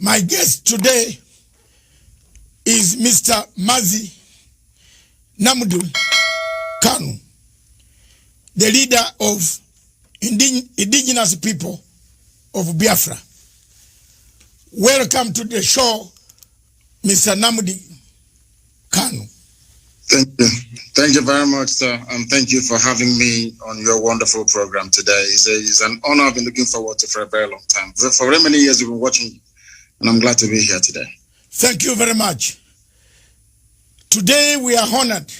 My guest today is Mr. Nnamdi Kanu, the leader of indigenous people of Biafra. Welcome to the show, Mr. Nnamdi Kanu. Thank you. Thank you very much, sir, and thank you for having me on your wonderful program today. It's an honor I've been looking forward to for a very long time. For very many years we've been watching you, and I'm glad to be here today. Thank you very much. Today we are honored,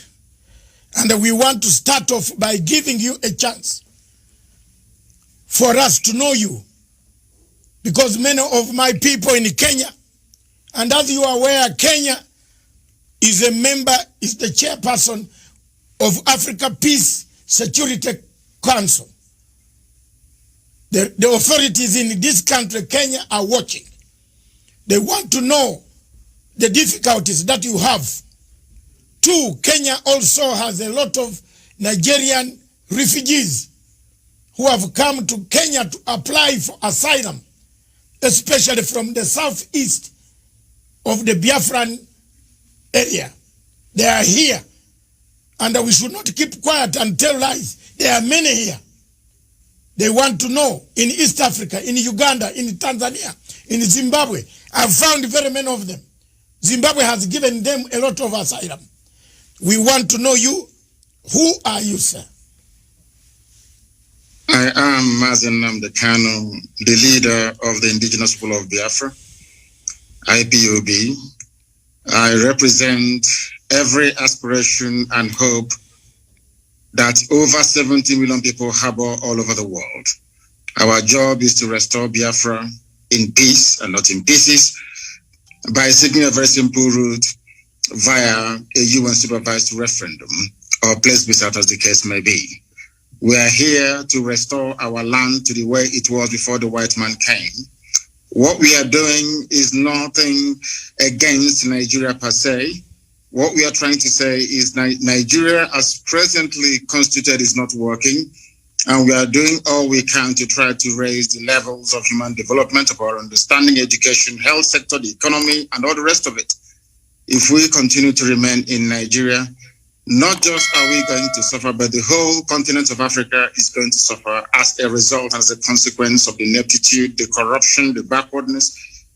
and we want to start off by giving you a chance for us to know you, because many of my people in Kenya, and as you are aware, Kenya is the chairperson of Africa Peace Security Council. The authorities in this country, Kenya, are watching. They want to know the difficulties that you have. Two, Kenya also has a lot of Nigerian refugees who have come to Kenya to apply for asylum, especially from the southeast of the Biafran area. They are here, and we should not keep quiet and tell lies. There are many here. They want to know in East Africa, in Uganda, in Tanzania, in Zimbabwe. I've found very many of them. Zimbabwe has given them a lot of asylum. We want to know you. Who are you, sir? I am Nnamdi Kanu, the leader of the indigenous people of Biafra, IPOB. I represent every aspiration and hope that over 70 million people harbor all over the world. Our job is to restore Biafra in peace and not in pieces by seeking a very simple route via a UN supervised referendum or plebiscite, as the case may be. We are here to restore our land to the way it was before the white man came. What we are doing is nothing against Nigeria per se. What we are trying to say is Nigeria as presently constituted is not working, and we are doing all we can to try to raise the levels of human development, of our understanding, education, health sector, the economy, and all the rest of it. If we continue to remain in Nigeria, not just are we going to suffer, but the whole continent of Africa is going to suffer as a result, as a consequence of the ineptitude, the corruption, the backwardness,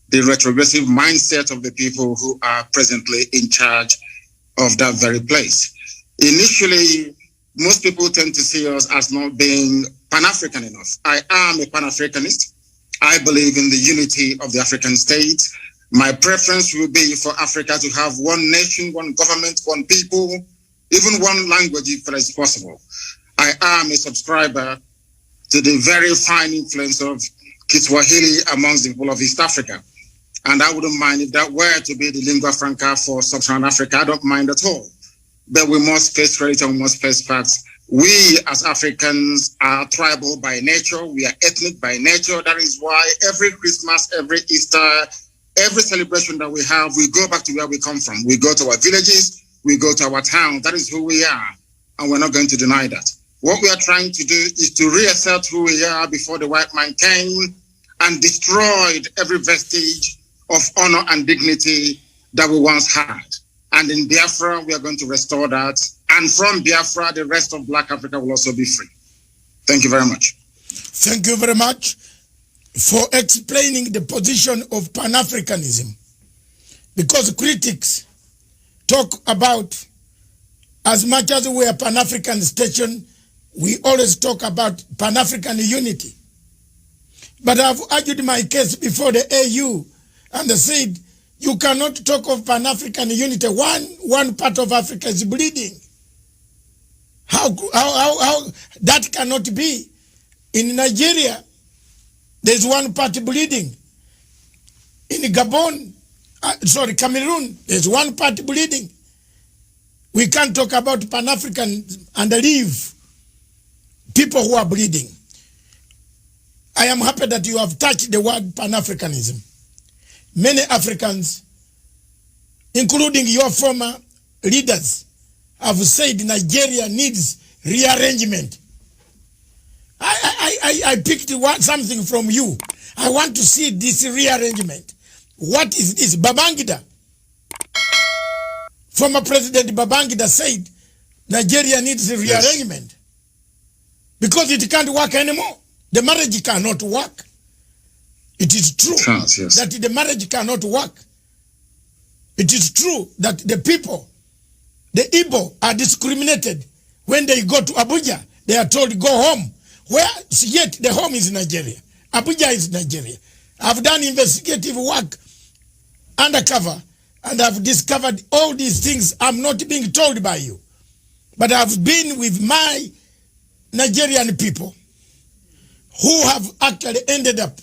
the retrogressive mindset of the people who are presently in charge of that very place. Initially, most people tend to see us as not being Pan-African enough. I am a Pan-Africanist. I believe in the unity of the African states. My preference will be for Africa to have one nation, one government, one people, even one language if it is possible. I am a subscriber to the very fine influence of Kiswahili amongst the people of East Africa. And I wouldn't mind if that were to be the lingua franca for sub-Saharan Africa. I don't mind at all. But we must face reality and we must face facts. We as Africans are tribal by nature. We are ethnic by nature. That is why every Christmas, every Easter, every celebration that we have, we go back to where we come from. We go to our villages. We go to our town. That is who we are, and we're not going to deny that. What we are trying to do is to reassert who we are before the white man came and destroyed every vestige of honor and dignity that we once had. And in Biafra, we are going to restore that. And from Biafra, the rest of Black Africa will also be free. Thank you very much. Thank you very much for explaining the position of Pan-Africanism. Because critics talk about, as much as we are Pan-African station, we always talk about Pan-African unity. But I've argued my case before the AU, and they said, you cannot talk of Pan-African unity. One part of Africa is bleeding. How that cannot be? In Nigeria, there's one party bleeding. In Gabon, Cameroon, there's one party bleeding. We can't talk about Pan-African and leave people who are bleeding. I am happy that you have touched the word Pan-Africanism. Many Africans, including your former leaders, have said Nigeria needs rearrangement. I picked something from you. I want to see this rearrangement. What is this? Babangida. Former President Babangida said Nigeria needs a rearrangement. Yes. Because it can't work anymore. The marriage cannot work. It is true that the marriage cannot work. It is true that the people, the Igbo, are discriminated. When they go to Abuja, they are told go home. Where yet the home is Nigeria. Abuja is Nigeria. I've done investigative work undercover and I've discovered all these things. I'm not being told by you. But I've been with my Nigerian people who have actually ended up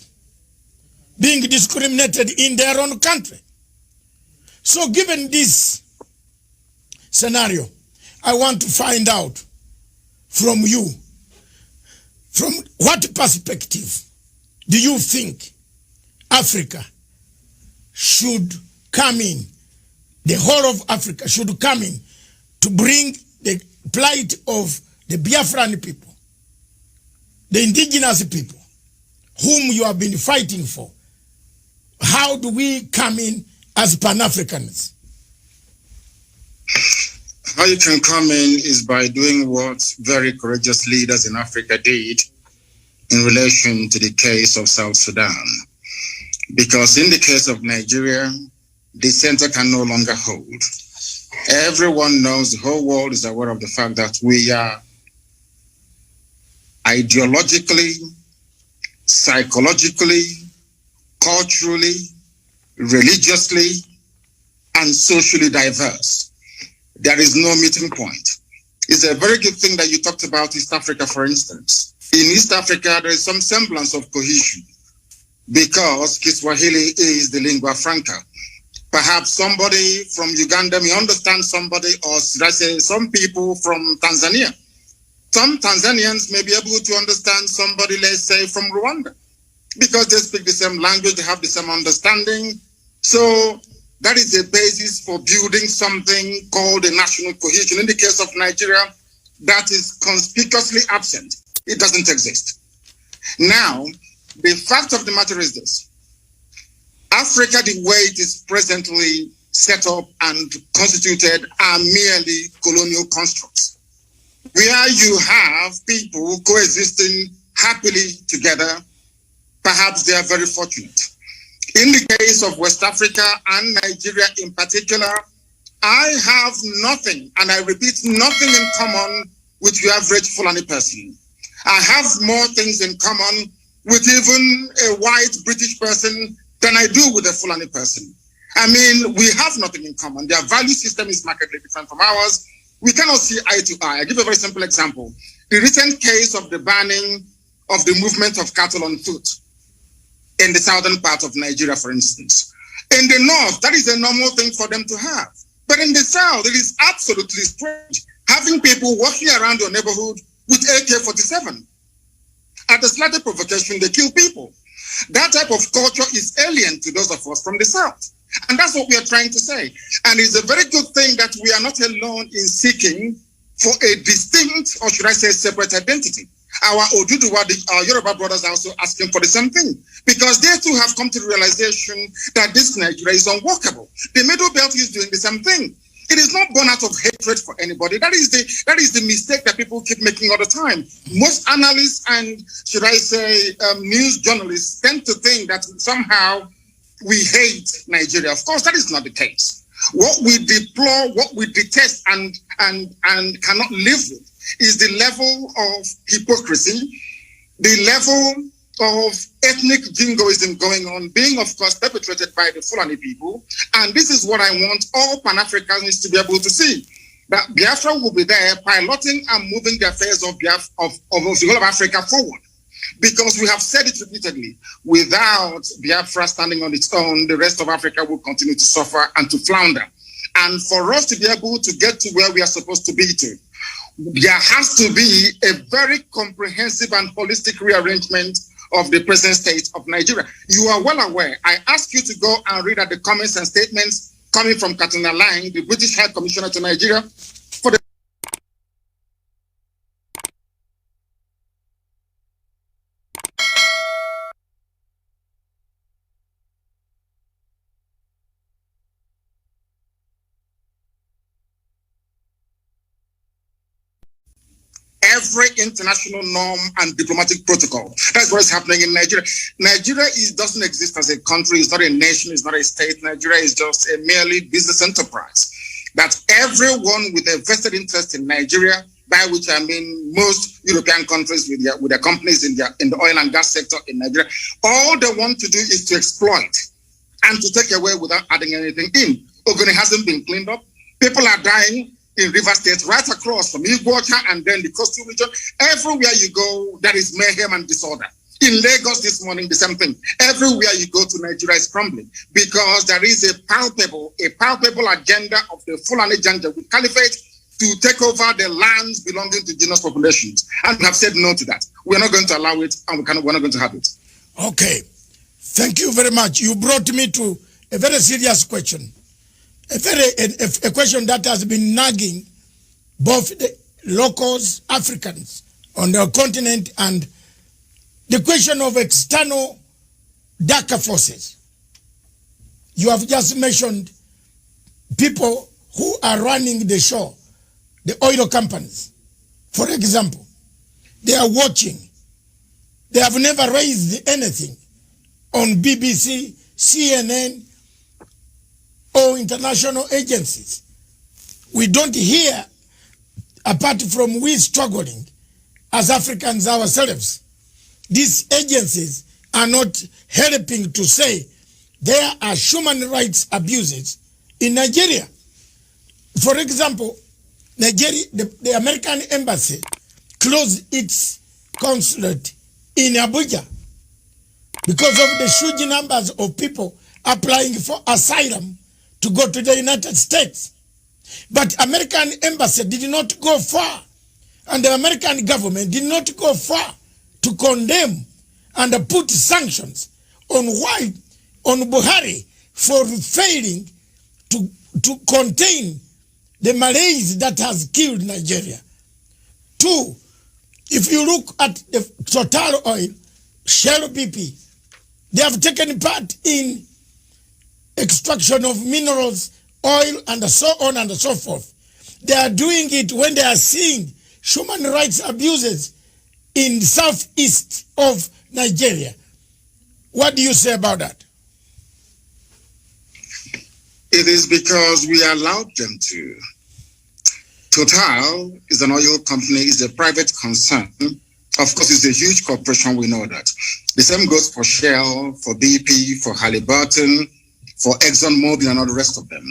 being discriminated in their own country. So given this scenario, I want to find out from you, from what perspective do you think Africa should come in, the whole of Africa should come in to bring the plight of the Biafran people, the indigenous people, whom you have been fighting for? How do we come in as Pan-Africans? How you can come in is by doing what very courageous leaders in Africa did in relation to the case of South Sudan. Because in the case of Nigeria, the center can no longer hold. Everyone knows, the whole world is aware of the fact that we are ideologically, psychologically, culturally, religiously, and socially diverse. There is no meeting point. It's a very good thing that you talked about East Africa, for instance. In East Africa, there is some semblance of cohesion because Kiswahili is the lingua franca. Perhaps somebody from Uganda may understand somebody, or should I say some people from Tanzania. Some Tanzanians may be able to understand somebody, let's say, from Rwanda, because they speak the same language, they have the same understanding. So that is the basis for building something called a national cohesion. In the case of Nigeria, that is conspicuously absent. It doesn't exist. Now, the fact of the matter is this. Africa, the way it is presently set up and constituted, are merely colonial constructs, where you have people coexisting happily together. Perhaps they are very fortunate. In the case of West Africa and Nigeria in particular, I have nothing, and I repeat, nothing in common with your average Fulani person. I have more things in common with even a white British person than I do with a Fulani person. I mean, we have nothing in common. Their value system is markedly different from ours. We cannot see eye to eye. I give a very simple example. The recent case of the banning of the movement of cattle on foot in the southern part of Nigeria, for instance. In the north, that is a normal thing for them to have. But in the south, it is absolutely strange having people walking around your neighborhood with AK-47. At the slightest provocation, they kill people. That type of culture is alien to those of us from the south. And that's what we are trying to say. And it's a very good thing that we are not alone in seeking for a distinct, or should I say, separate identity. Our Oduduwa, our Yoruba brothers are also asking for the same thing, because they too have come to the realization that this Nigeria is unworkable. The Middle Belt is doing the same thing. It is not born out of hatred for anybody. That is the mistake that people keep making all the time. Most analysts and, should I say, news journalists tend to think that somehow we hate Nigeria. Of course, that is not the case. What we deplore, what we detest and cannot live with is the level of hypocrisy, the level of ethnic jingoism going on, being, of course, perpetrated by the Fulani people. And this is what I want all Pan-Africans to be able to see, that Biafra will be there piloting and moving the affairs of the whole of Africa forward. Because we have said it repeatedly, without Biafra standing on its own, the rest of Africa will continue to suffer and to flounder. And for us to be able to get to where we are supposed to be to, there has to be a very comprehensive and holistic rearrangement of the present state of Nigeria. You are well aware. I ask you to go and read at the comments and statements coming from Katrina Lang, the British High Commissioner to Nigeria, for the every international norm and diplomatic protocol. That's what is happening in Nigeria. Nigeria doesn't exist as a country. It's not a nation. It's not a state. Nigeria is just a merely business enterprise. That everyone with a vested interest in Nigeria, by which I mean most European countries with their companies in the oil and gas sector in Nigeria, all they want to do is to exploit and to take away without adding anything in. Ogoni hasn't been cleaned up. People are dying in River State, right across from Iguacha and then the coastal region. Everywhere you go, there is mayhem and disorder. In Lagos this morning, the same thing. Everywhere you go to, Nigeria is crumbling because there is a palpable agenda of the Fulani Janjaweed Caliphate to take over the lands belonging to indigenous populations. And we have said no to that. We're not going to allow it, and we're not going to have it. Okay. Thank you very much. You brought me to a very serious question. A question that has been nagging both the locals, Africans on the continent, and the question of external darker forces. You have just mentioned people who are running the show, the oil companies. For example, they are watching. They have never raised anything on BBC, CNN, or international agencies. We don't hear, apart from we struggling as Africans ourselves. These agencies are not helping to say there are human rights abuses in Nigeria. For example, Nigeria, the American embassy closed its consulate in Abuja because of the huge numbers of people applying for asylum to go to the United States. But American embassy did not go far, and the American government did not go far to condemn and put sanctions on Buhari for failing to contain the malaise that has killed Nigeria. Two, if you look at the Total Oil, Shell BP, they have taken part in extraction of minerals, oil, and so on and so forth. They are doing it when they are seeing human rights abuses in the southeast of Nigeria. What do you say about that? It is because we allowed them to. Total is an oil company, is a private concern. Of course, it's a huge corporation, we know that. The same goes for Shell, for BP, for Halliburton, for ExxonMobil and all the rest of them.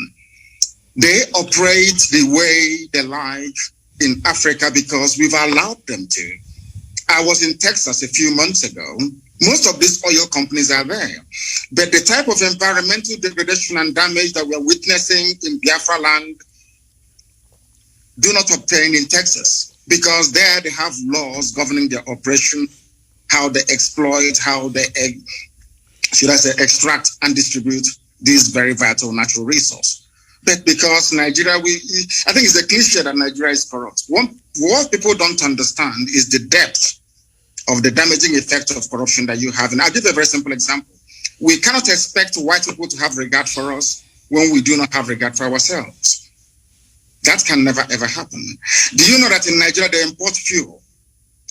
They operate the way they like in Africa because we've allowed them to. I was in Texas a few months ago. Most of these oil companies are there. But the type of environmental degradation and damage that we're witnessing in Biafra land do not obtain in Texas because there they have laws governing their operation, how they exploit, how they, extract and distribute this very vital natural resource. But because Nigeria, I think it's a cliche that Nigeria is corrupt. What people don't understand is the depth of the damaging effect of corruption that you have. And I'll give a very simple example. We cannot expect white people to have regard for us when we do not have regard for ourselves. That can never, ever happen. Do you know that in Nigeria they import fuel?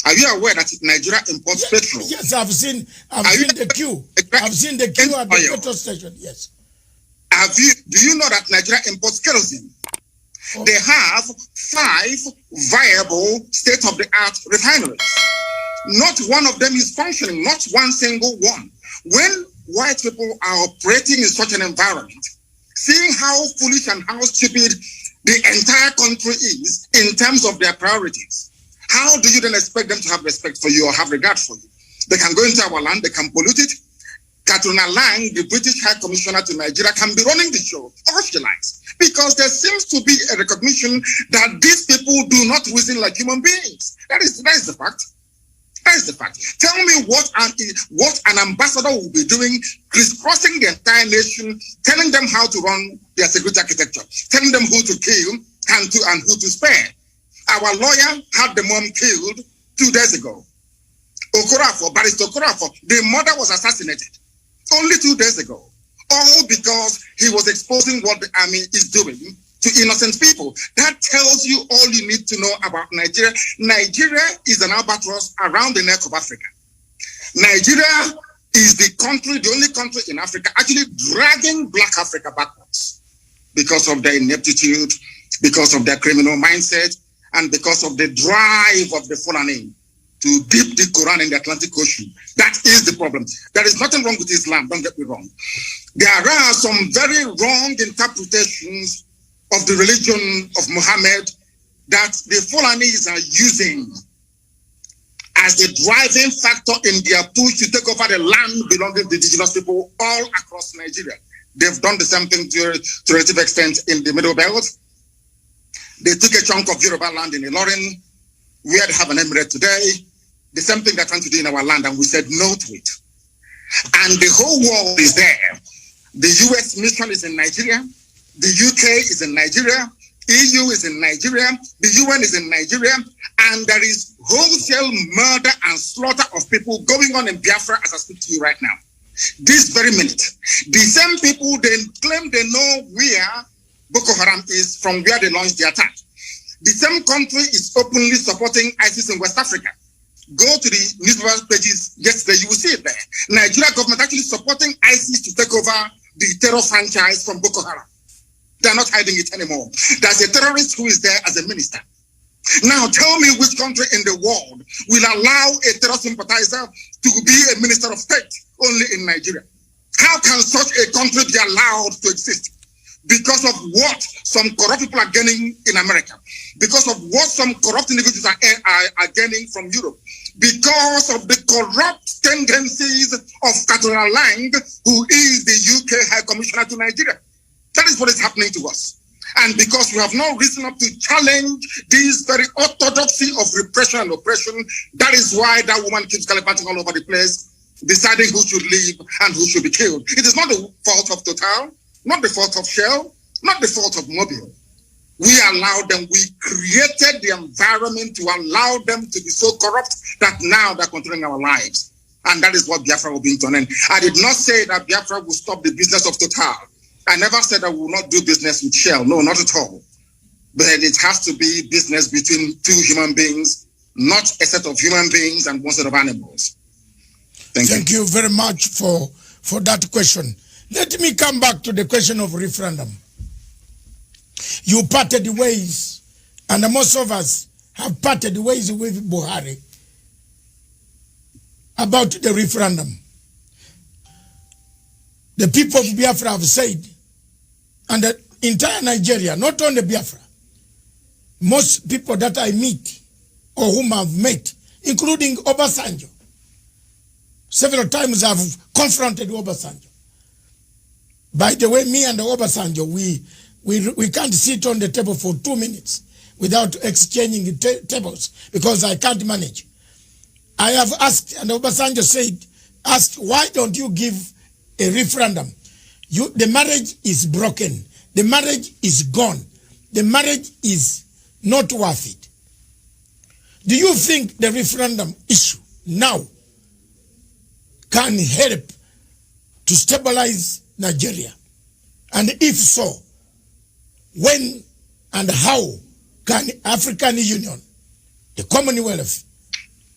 Are you aware that Nigeria imports petrol? Yes, I've seen the queue. I've seen the queue at the petrol station, yes. Do you know that Nigeria imports kerosene? Oh. They have 5 viable state-of-the-art refineries. Not one of them is functioning, not one single one. When white people are operating in such an environment, seeing how foolish and how stupid the entire country is in terms of their priorities, how do you then expect them to have respect for you or have regard for you? They can go into our land, they can pollute it. Katrina Lang, the British High Commissioner to Nigeria, can be running the show, or she likes, because there seems to be a recognition that these people do not reason like human beings. That is the fact. That is the fact. Tell me what an ambassador will be doing, crisscrossing the entire nation, telling them how to run their security architecture, telling them who to kill and who to spare. Our lawyer had the mom killed 2 days ago. Barrister Okorafo, the mother was assassinated only 2 days ago. All because he was exposing what the army is doing to innocent people. That tells you all you need to know about Nigeria. Nigeria is an albatross around the neck of Africa. Nigeria is the country, the only country in Africa actually dragging Black Africa backwards because of their ineptitude, because of their criminal mindset, and because of the drive of the Fulani to dip the Quran in the Atlantic Ocean. That is the problem. There is nothing wrong with Islam, don't get me wrong. There are some very wrong interpretations of the religion of Muhammad that the Fulanis are using as the driving factor in their push to take over the land belonging to the indigenous people all across Nigeria. They've done the same thing to a relative extent in the Middle Belt. They took a chunk of Yoruba land in Ilorin, where they have an emirate today. The same thing they're trying to do in our land, and we said no to it. And the whole world is there. The US mission is in Nigeria. The UK is in Nigeria. EU is in Nigeria. The UN is in Nigeria. And there is wholesale murder and slaughter of people going on in Biafra as I speak to you right now. This very minute. The same people, they claim they know where Boko Haram is from where they launched the attack. The same country is openly supporting ISIS in West Africa. Go to the newspaper pages yesterday, you will see it there. Nigeria government actually supporting ISIS to take over the terror franchise from Boko Haram. They're not hiding it anymore. There's a terrorist who is there as a minister. Now tell me which country in the world will allow a terror sympathizer to be a minister of state only in Nigeria? How can such a country be allowed to exist? Because of what some corrupt people are gaining in America, because of what some corrupt individuals are gaining from Europe, because of the corrupt tendencies of Catherine Lang, who is the UK High Commissioner to Nigeria. That is what is happening to us. And because we have no reason up to challenge this very orthodoxy of repression and oppression, that is why that woman keeps gallivanting all over the place, deciding who should live and who should be killed. It is not the fault of Total, not the fault of Shell, not the fault of Mobil. We allowed them, we created the environment to allow them to be so corrupt that now they're controlling our lives. And that is what Biafra will be done. And I did not say that Biafra will stop the business of Total. I never said that we will not do business with Shell. No, not at all. But it has to be business between two human beings, not a set of human beings and one set of animals. Thank you very much for that question. Let me come back to the question of referendum. You parted ways, and most of us have parted ways with Buhari about the referendum. The people of Biafra have said, and the entire Nigeria, not only Biafra, most people that I meet or whom I've met, including Obasanjo, several times I've confronted Obasanjo. By the way, me and Obasanjo, we can't sit on the table for 2 minutes without exchanging tables because I can't manage. I have asked, and Obasanjo asked, why don't you give a referendum? The marriage is broken. The marriage is gone. The marriage is not worth it. Do you think the referendum issue now can help to stabilize Nigeria? And if so, when and how can African Union, the Commonwealth,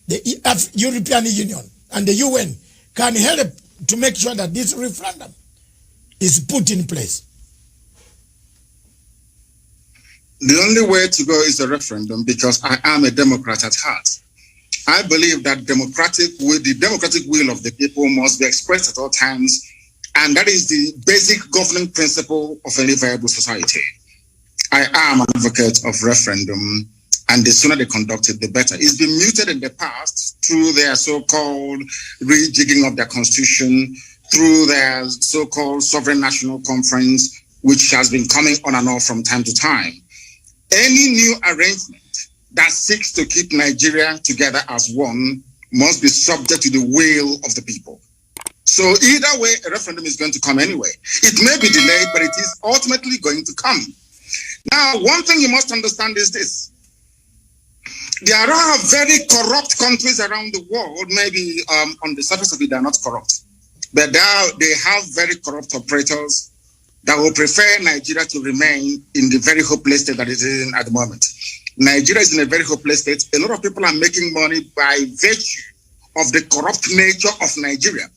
the European Union, and the UN can help to make sure that this referendum is put in place? The only way to go is a referendum, because I am a Democrat at heart. I believe that the democratic will of the people must be expressed at all times, and that is the basic governing principle of any viable society. I am an advocate of referendum, and the sooner they conduct it, the better. It's been muted in the past through their so-called rejigging of their constitution, through their so-called sovereign national conference, which has been coming on and off from time to time. Any new arrangement that seeks to keep Nigeria together as one must be subject to the will of the people. So either way, a referendum is going to come anyway. It may be delayed, but it is ultimately going to come. Now, one thing you must understand is this. There are very corrupt countries around the world. Maybe on the surface of it, they're not corrupt. But they have very corrupt operators that will prefer Nigeria to remain in the very hopeless state that it is in at the moment. Nigeria is in a very hopeless state. A lot of people are making money by virtue of the corrupt nature of Nigeria.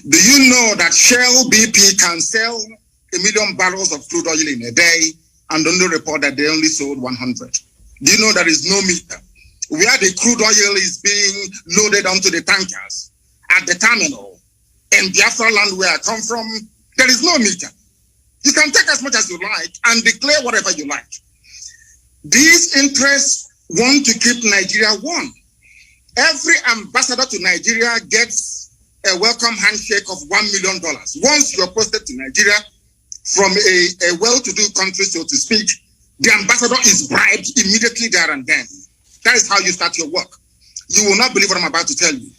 Do you know that Shell BP can sell 1 million barrels of crude oil in a day and only report that they only sold 100? Do you know there is no meter? Where the crude oil is being loaded onto the tankers at the terminal in Biafra land where I come from, there is no meter. You can take as much as you like and declare whatever you like. These interests want to keep Nigeria warm. Every ambassador to Nigeria gets a welcome handshake of $1 million. Once you're posted to Nigeria from a well-to-do country, so to speak, the ambassador is bribed immediately there and then. That is how you start your work. You will not believe what I'm about to tell you.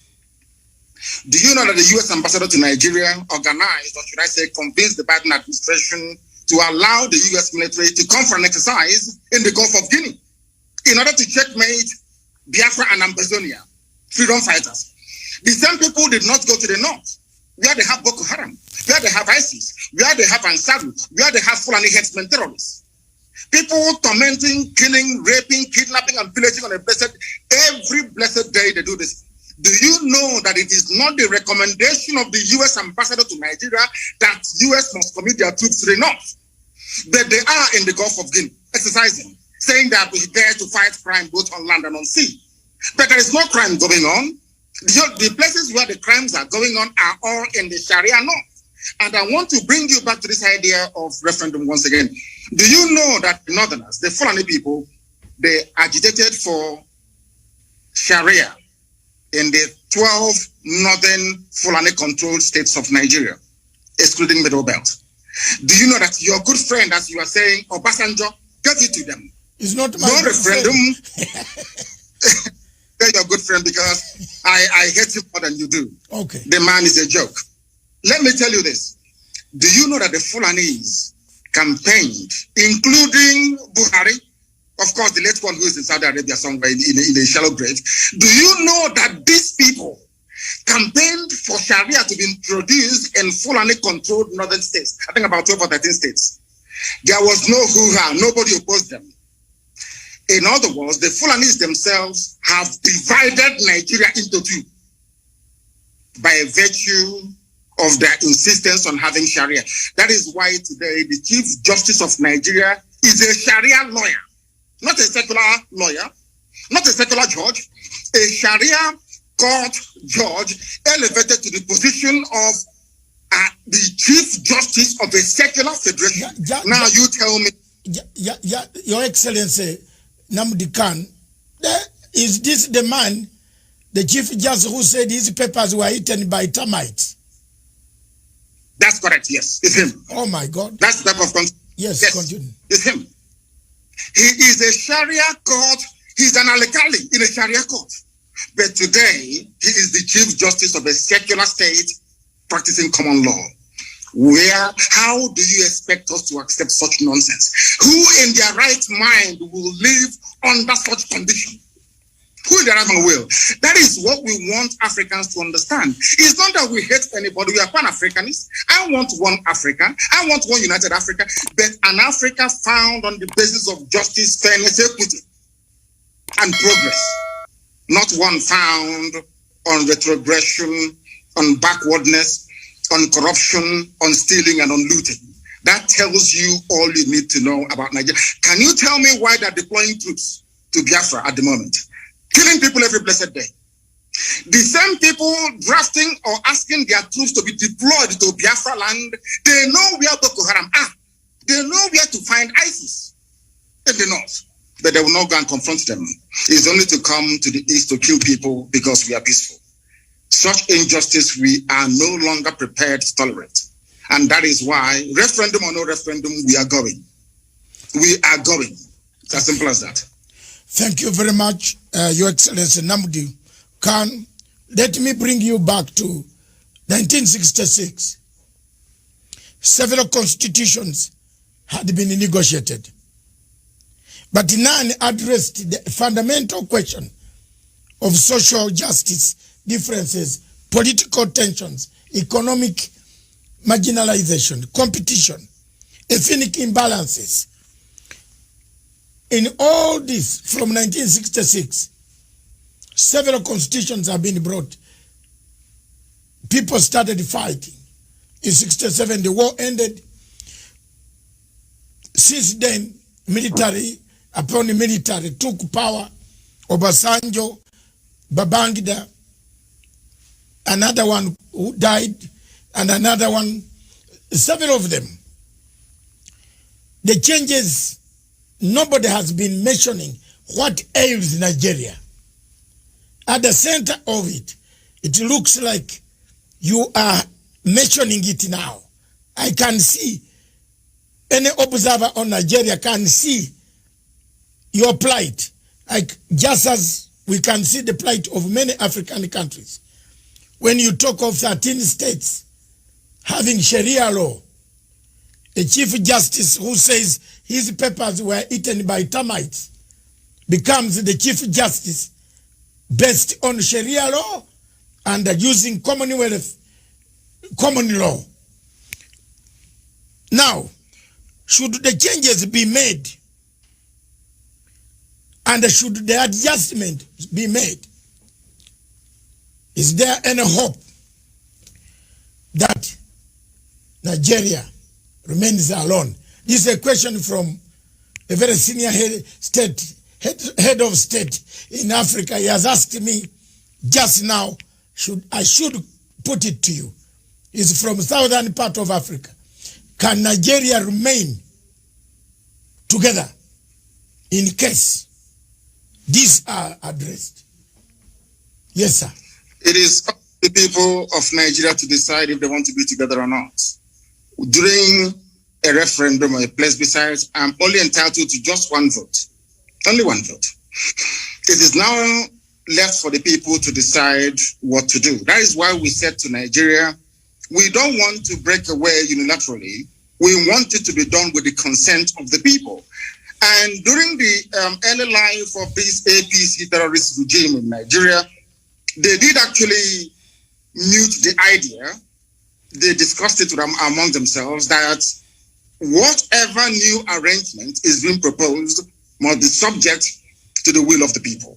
Do you know that the U.S. ambassador to Nigeria organized, or should I say, convinced the Biden administration to allow the U.S. military to come for an exercise in the Gulf of Guinea in order to checkmate Biafra and Ambazonia, freedom fighters? The same people did not go to the north, where they have Boko Haram, where they have ISIS, where they have Ansaru, where they have Fulani headsmen terrorists. People tormenting, killing, raping, kidnapping, and pillaging on every blessed day they do this. Do you know that it is not the recommendation of the U.S. ambassador to Nigeria that U.S. must commit their troops to the north? That they are in the Gulf of Guinea, exercising, saying that we're there to fight crime both on land and on sea. But there is no crime going on. The places where the crimes are going on are all in the Sharia north. And I want to bring you back to this idea of referendum once again. Do you know that the Northerners, the Fulani people, they agitated for Sharia in the 12 northern Fulani-controlled states of Nigeria, excluding Middle Belt? Do you know that your good friend, as you are saying, Obasanjo, gave it to them? It's not my no referendum. They're your good friend because I hate him more than you do. Okay. The man is a joke. Let me tell you this. Do you know that the Fulanis campaigned, including Buhari, of course, the late one who is in Saudi Arabia somewhere in a shallow grave? Do you know that these people campaigned for Sharia to be introduced in Fulani-controlled northern states? I think about 12 or 13 states. There was no hoo-ha. Nobody opposed them. In other words, the Fulanis themselves have divided Nigeria into two by virtue of their insistence on having Sharia. That is why today the Chief Justice of Nigeria is a Sharia lawyer, not a secular lawyer, not a secular judge, a Sharia court judge elevated to the position of the Chief Justice of a secular federation. Now you tell me. Your Excellency, Nnamdi Kanu, is this the man, the Chief Justice, who said his papers were eaten by termites? That's correct, yes. It's him. Oh my God. That's the type of yes, continue. It's him. He is a Sharia court. He's an alkali in a Sharia court. But today, he is the Chief Justice of a secular state practicing common law. How do you expect us to accept such nonsense? Who in their right mind will live under such condition? Who in their right mind will? That is what we want Africans to understand. It's not that we hate anybody. We are Pan-Africanists. I want one Africa. I want one united Africa. But an Africa found on the basis of justice, fairness, equity, and progress. Not one found on retrogression, on backwardness, on corruption, on stealing, and on looting. That tells you all you need to know about Nigeria. Can you tell me why they're deploying troops to Biafra at the moment? Killing people every blessed day. The same people drafting or asking their troops to be deployed to Biafra land, they know where Boko Haram are. They know where to find ISIS in the north. But they will not go and confront them. It's only to come to the east to kill people because we are peaceful. Such injustice we are no longer prepared to tolerate. And that is why, referendum or no referendum, we are going. We are going. It's as simple as that. Thank you very much, Your Excellency Nnamdi Kanu. Let me bring you back to 1966. Several constitutions had been negotiated, but none addressed the fundamental question of social justice, differences, political tensions, economic marginalization, competition, ethnic imbalances. In all this, from 1966, several constitutions have been brought. People started fighting. In 67, the war ended. Since then, military took power. Obasanjo, Babangida, another one who died, and another one, several of them. The changes, nobody has been mentioning what ails Nigeria. At the center of it, it looks like you are mentioning it now. I can see, any observer on Nigeria can see your plight. Like just as we can see the plight of many African countries. When you talk of 13 states having Sharia law, a chief justice who says his papers were eaten by termites becomes the chief justice based on Sharia law and using Commonwealth common law. Now, should the changes be made and should the adjustment be made, is there any hope that Nigeria remains alone? This is a question from a very senior head of state in Africa. He has asked me just now, I should put it to you. It's from southern part of Africa. Can Nigeria remain together in case these are addressed? Yes, sir. It is up to the people of Nigeria to decide if they want to be together or not. During a referendum or a plebiscite, I'm only entitled to just one vote. Only one vote. It is now left for the people to decide what to do. That is why we said to Nigeria, we don't want to break away unilaterally. We want it to be done with the consent of the people. And during the early life of this APC terrorist regime in Nigeria, they did actually mute the idea. They discussed it among themselves that whatever new arrangement is being proposed must be subject to the will of the people.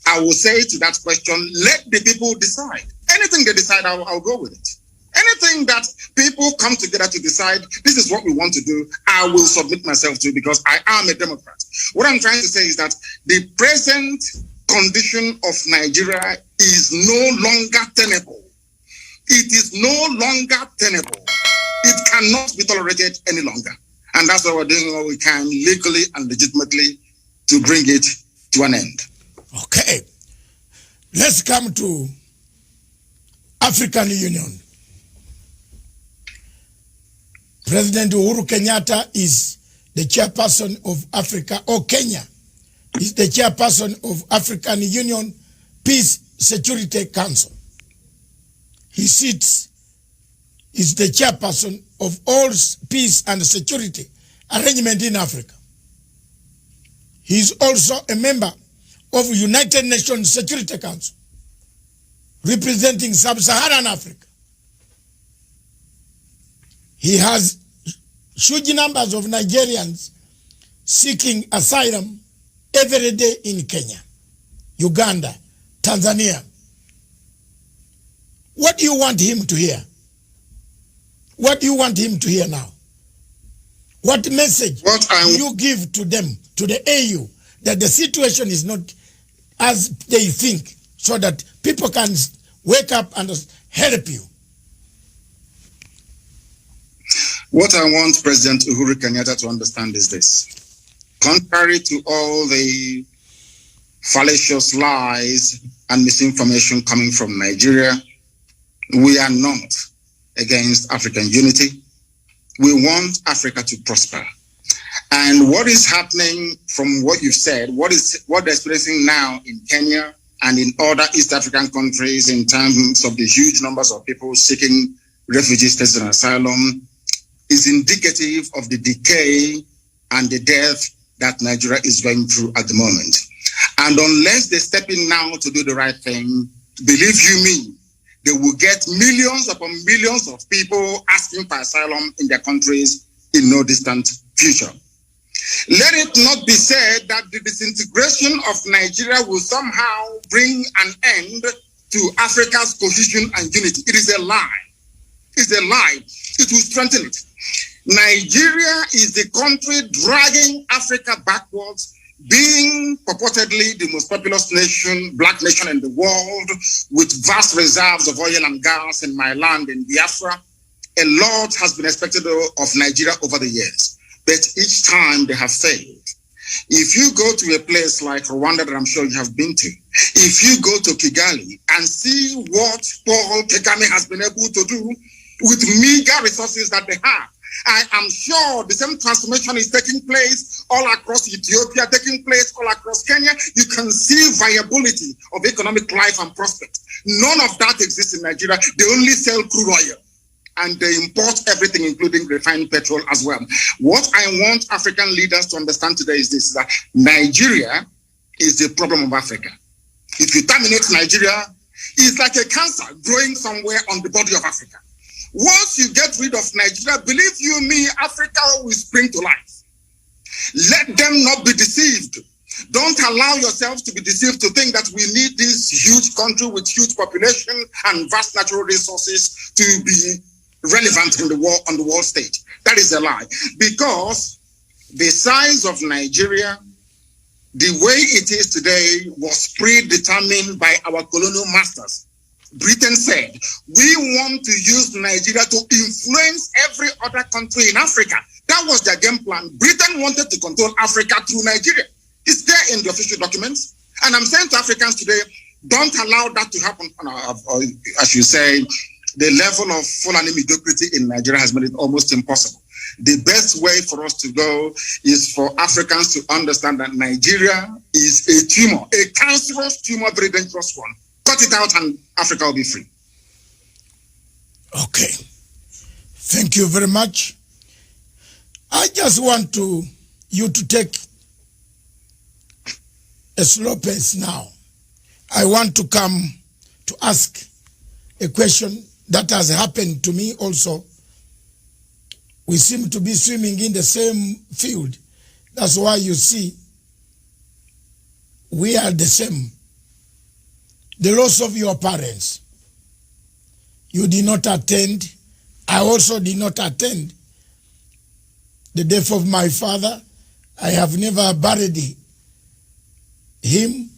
I will say to that question, let the people decide. Anything they decide, I'll go with it. Anything that people come together to decide, this is what we want to do, I will submit myself to because I am a Democrat. What I'm trying to say is that the present condition of Nigeria is no longer tenable. It is no longer tenable. It cannot be tolerated any longer. And that's why we're doing what we can legally and legitimately to bring it to an end. Okay. Let's come to African Union. President Uhuru Kenyatta is the chairperson of Africa, or Kenya is the chairperson of African Union Peace Security Council. He is the chairperson of all peace and security arrangement in Africa. He is also a member of United Nations Security Council, representing Sub-Saharan Africa. He has huge numbers of Nigerians seeking asylum every day in Kenya, Uganda, Tanzania. What do you want him to hear? What do you want him to hear now? What message do you give to them, to the AU, that the situation is not as they think, so that people can wake up and help you? What I want President Uhuru Kenyatta to understand is this. Contrary to all the fallacious lies and misinformation coming from Nigeria, we are not against African unity. We want Africa to prosper. And what is happening from what you've said, what they're experiencing now in Kenya and in other East African countries in terms of the huge numbers of people seeking refugee status and asylum is indicative of the decay and the death that Nigeria is going through at the moment. And unless they step in now to do the right thing, believe you me, they will get millions upon millions of people asking for asylum in their countries in no distant future. Let it not be said that the disintegration of Nigeria will somehow bring an end to Africa's cohesion and unity. It is a lie. It's a lie. It will strengthen it. Nigeria is the country dragging Africa backwards, being purportedly the most populous nation, black nation in the world, with vast reserves of oil and gas in my land in Biafra. A lot has been expected of Nigeria over the years, but each time they have failed. If you go to a place like Rwanda that I'm sure you have been to, if you go to Kigali and see what Paul Kagame has been able to do with meager resources that they have, I am sure the same transformation is taking place all across Ethiopia, taking place all across Kenya. You can see viability of economic life and prospect. None of that exists in Nigeria. They only sell crude oil and they import everything, including refined petrol as well. What I want African leaders to understand today is this, that Nigeria is the problem of Africa. If you terminate Nigeria, it's like a cancer growing somewhere on the body of Africa. Once you get rid of Nigeria, believe you me, Africa will spring to life. Let them not be deceived. Don't allow yourselves to be deceived to think that we need this huge country with huge population and vast natural resources to be relevant in the world, on the world stage. That is a lie. Because the size of Nigeria, the way it is today, was predetermined by our colonial masters. Britain said, we want to use Nigeria to influence every other country in Africa. That was their game plan. Britain wanted to control Africa through Nigeria. It's there in the official documents. And I'm saying to Africans today, don't allow that to happen. As you say, the level of Fulani mediocrity in Nigeria has made it almost impossible. The best way for us to go is for Africans to understand that Nigeria is a tumor, a cancerous tumor, very dangerous one. Cut it out and Africa will be free. Okay. Thank you very much. I just want you to take a slow pace now. I want to come to ask a question that has happened to me also. We seem to be swimming in the same field. That's why you see we are the same. The loss of your parents. You did not attend. I also did not attend the death of my father. I have never buried him.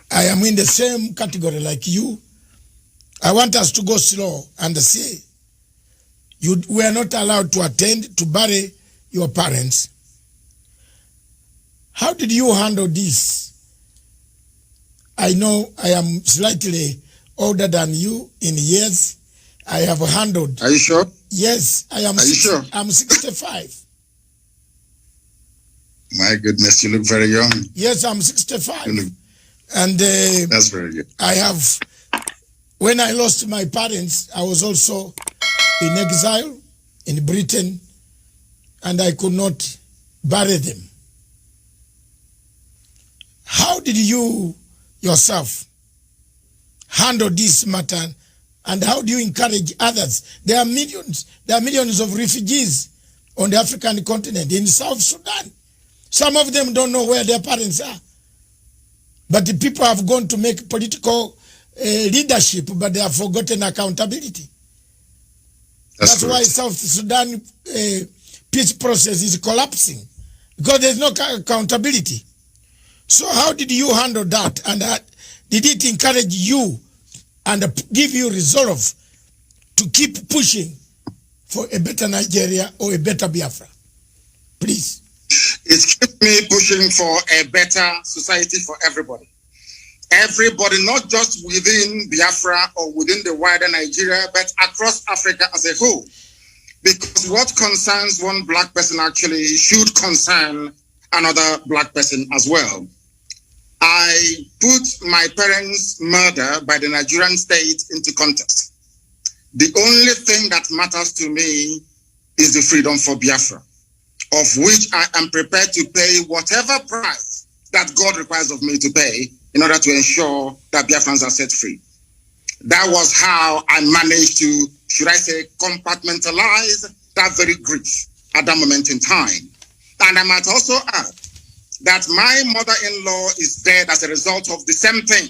I am in the same category like you. I want us to go slow and say, you were not allowed to attend to bury your parents. How did you handle this? I know I am slightly older than you in years. I have handled. Are you sure? Yes, I am. Are you sure? I'm 65. My goodness, you look very young. Yes, I'm 65. And that's very good. I have, when I lost my parents, I was also in exile in Britain, and I could not bury them. How did you yourself handle this matter, and how do you encourage others? There are millions of refugees on the African continent, in South Sudan. Some of them don't know where their parents are. But the people have gone to make political leadership, but they have forgotten accountability. That's why South Sudan peace process is collapsing, because there's no accountability. So how did you handle that? And did it encourage you and give you resolve to keep pushing for a better Nigeria or a better Biafra? Please. It's kept me pushing for a better society for everybody. Everybody, not just within Biafra or within the wider Nigeria, but across Africa as a whole. Because what concerns one black person actually should concern another black person as well. I put my parents' murder by the Nigerian state into context. The only thing that matters to me is the freedom for Biafra, of which I am prepared to pay whatever price that God requires of me to pay in order to ensure that Biafrans are set free. That was how I managed to, should I say, compartmentalize that very grief at that moment in time. And I might also add that my mother-in-law is dead as a result of the same thing.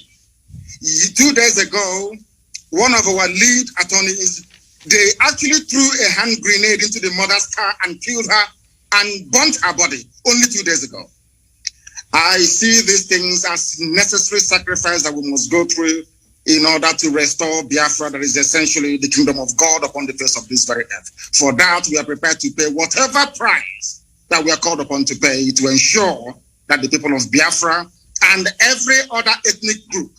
2 days ago, one of our lead attorneys, they actually threw a hand grenade into the mother's car and killed her and burnt her body only 2 days ago. I see these things as necessary sacrifice that we must go through in order to restore Biafra, that is essentially the kingdom of God upon the face of this very earth. For that, we are prepared to pay whatever price that we are called upon to pay to ensure that the people of Biafra and every other ethnic group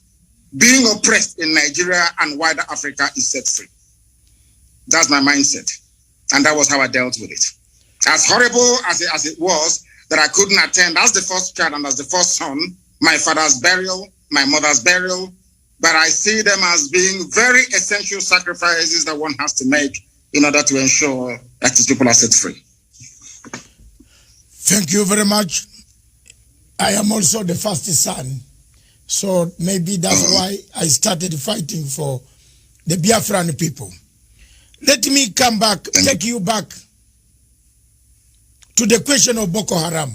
being oppressed in Nigeria and wider Africa is set free. That's my mindset. And that was how I dealt with it. As horrible as it was that I couldn't attend as the first child and as the first son, my father's burial, my mother's burial, but I see them as being very essential sacrifices that one has to make in order to ensure that his people are set free. Thank you very much. I am also the first son, so maybe that's why I started fighting for the Biafran people. Let me come back, take you back to the question of Boko Haram.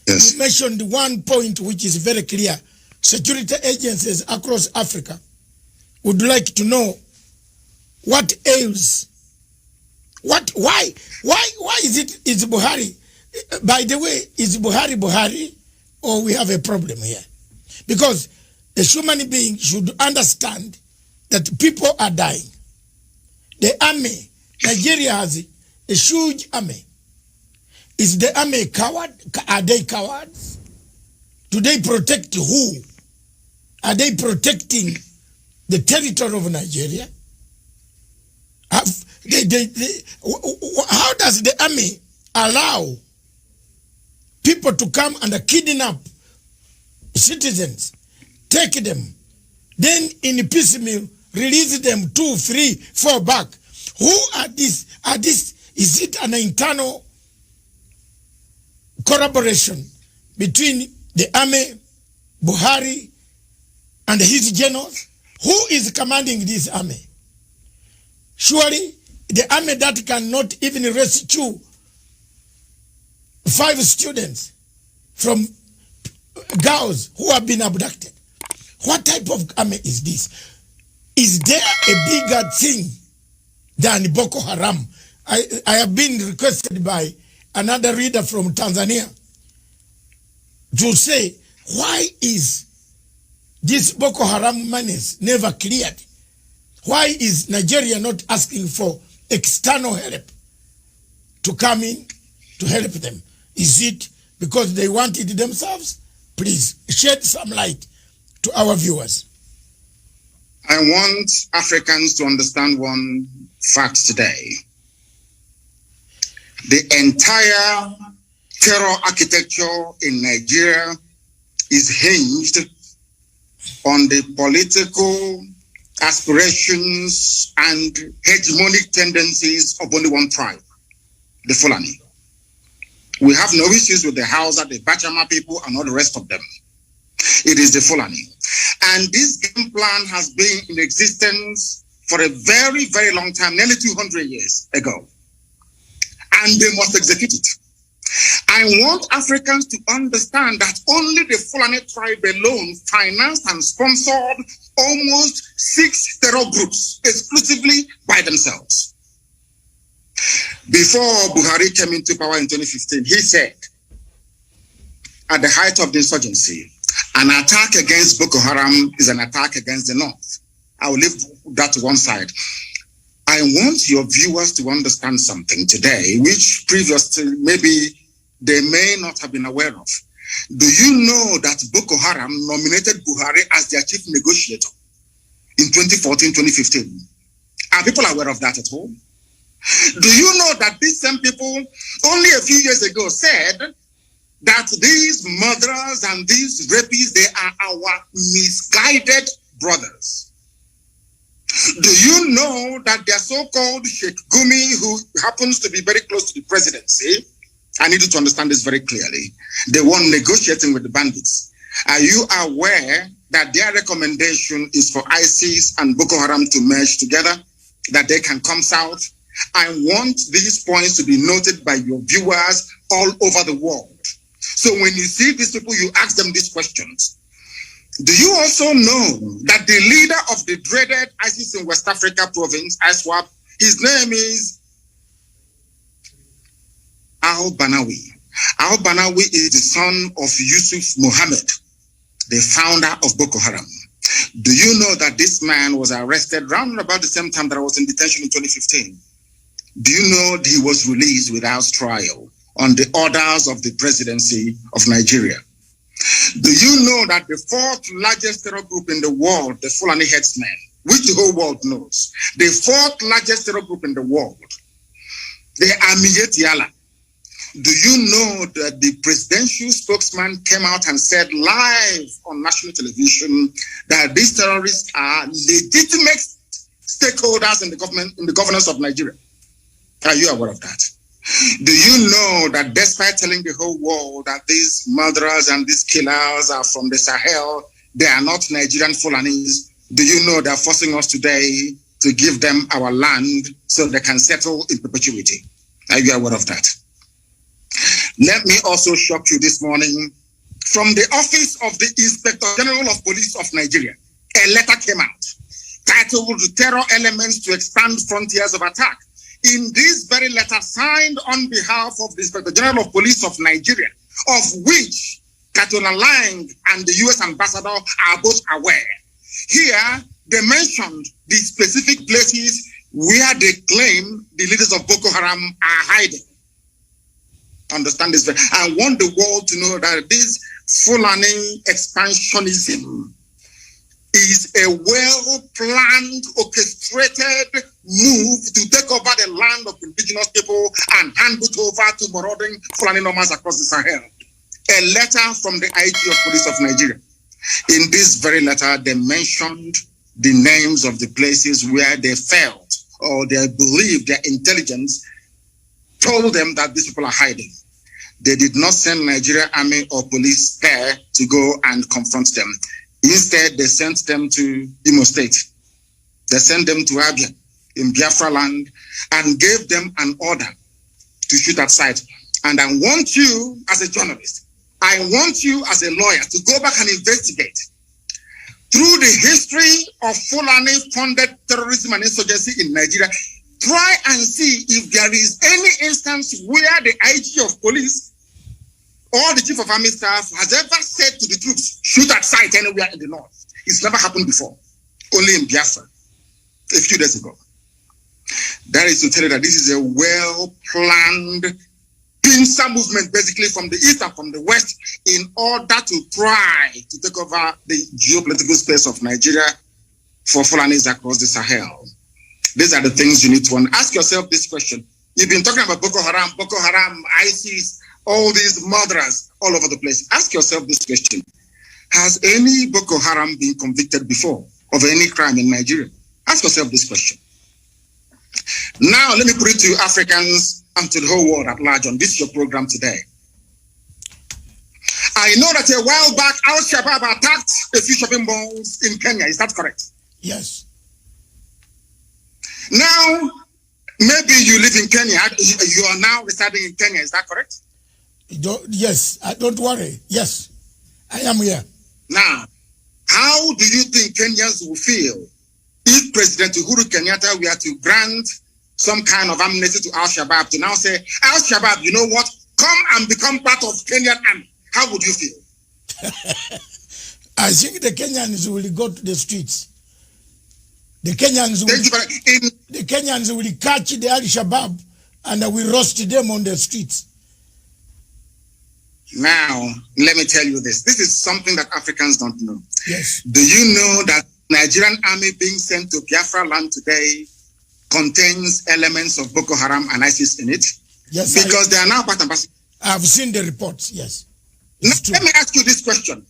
Yes. You mentioned one point which is very clear. Security agencies across Africa would like to know what ails. Why is Buhari? By the way, is Buhari, or we have a problem here? Because a human being should understand that people are dying. The army, Nigeria has a huge army. Is the army a coward? Are they cowards? Do they protect who? Are they protecting the territory of Nigeria? How does the army allow people to come and kidnap citizens, take them, then in piecemeal release them 2, 3, 4 back? Who are these? Is it an internal collaboration between the army, Buhari, and his generals? Who is commanding this army? Surely the army that cannot even rescue 5 students from girls who have been abducted. What type of army is this? Is there a bigger thing than Boko Haram? I have been requested by another reader from Tanzania to say, why is this Boko Haram menace never cleared? Why is Nigeria not asking for external help to come in to help them? Is it because they want it themselves? Please shed some light to our viewers. I want Africans to understand one fact today. The entire terror architecture in Nigeria is hinged on the political aspirations and hegemonic tendencies of only one tribe, the Fulani. We have no issues with the Hausa, the Bachama people, and all the rest of them. It is the Fulani. And this game plan has been in existence for a very, very long time, nearly 200 years ago. And they must execute it. I want Africans to understand that only the Fulani tribe alone financed and sponsored almost 6 terror groups exclusively by themselves. Before Buhari came into power in 2015, he said, at the height of the insurgency, an attack against Boko Haram is an attack against the North. I will leave that to one side. I want your viewers to understand something today, which previously maybe they may not have been aware of. Do you know that Boko Haram nominated Buhari as their chief negotiator in 2014-2015? Are people aware of that at all? Do you know that these same people only a few years ago said that these murderers and these rapists, they are our misguided brothers? Do you know that their so-called Sheikh Gumi, who happens to be very close to the presidency, I need you to understand this very clearly, they were negotiating with the bandits. Are you aware that their recommendation is for ISIS and Boko Haram to merge together, that they can come south I want these points to be noted by your viewers all over the world. So when you see these people, you ask them these questions. Do you also know that the leader of the dreaded ISIS in West Africa province, ISWAP, his name is al-Banawi. Al-Banawi is the son of Yusuf Mohammed, the founder of Boko Haram. Do you know that this man was arrested around about the same time that I was in detention in 2015? Do you know that he was released without trial on the orders of the presidency of Nigeria? Do you know that the fourth largest terror group in the world, the Fulani headsmen, which the whole world knows, the fourth largest terror group in the world, the Amiyet Yala, do you know that the presidential spokesman came out and said live on national television that these terrorists are legitimate stakeholders in the government, in the governance of Nigeria? Are you aware of that? Do you know that despite telling the whole world that these murderers and these killers are from the Sahel, they are not Nigerian Fulanis? Do you know they're forcing us today to give them our land so they can settle in perpetuity? Are you aware of that? Let me also shock you this morning. From the office of the Inspector General of Police of Nigeria, a letter came out titled "Terror Elements to Expand Frontiers of Attack." In this very letter, signed on behalf of the Inspector General of Police of Nigeria, of which Katona Lang and the U.S. Ambassador are both aware. Here, they mentioned the specific places where they claim the leaders of Boko Haram are hiding. Understand this. I want the world to know that this Fulani expansionism is a well-planned, orchestrated move to take over the land of indigenous people and hand it over to marauding Fulani nomads across the Sahel. A letter from the IG of Police of Nigeria. In this very letter, they mentioned the names of the places where they felt or they believed their intelligence told them that these people are hiding. They did not send Nigeria army or police there to go and confront them. Instead, they sent them to Imo State. They sent them to Abia in Biafra land and gave them an order to shoot at sight. And I want you as a journalist, I want you as a lawyer to go back and investigate through the history of Fulani-funded terrorism and insurgency in Nigeria. Try and see if there is any instance where the IG of police or the chief of army staff has ever said to the troops, shoot at sight anywhere in the north. It's never happened before, only in Biafra a few days ago. That is to tell you that this is a well-planned pincer movement, basically from the east and from the west, in order to try to take over the geopolitical space of Nigeria for Fulanis across the Sahel. These are the things you need to ask yourself this question. You've been talking about Boko Haram, ISIS, all these murderers all over the place. Ask yourself this question. Has any Boko Haram been convicted before of any crime in Nigeria? Ask yourself this question. Now, let me put it to Africans and to the whole world at large on this your program today. I know that a while back, Al-Shabaab attacked a few shopping malls in Kenya. Is that correct? Yes. Now, maybe you live in Kenya. You are now residing in Kenya. Is that correct? Yes. Don't worry. Yes. I am here. Now, how do you think Kenyans will feel if President Uhuru Kenyatta were to grant some kind of amnesty to Al-Shabaab to now say, Al-Shabaab, you know what? Come and become part of Kenyan army. How would you feel? I think the Kenyans will go to the streets. The Kenyans will catch the Al-Shabaab and will roast them on the streets. Now, let me tell you this. This is something that Africans don't know. Yes. Do you know that Nigerian army being sent to Biafra land today contains elements of Boko Haram and ISIS in it? Yes. Because they are now part and parcel. I've seen the reports, yes. Now, let me ask you this question.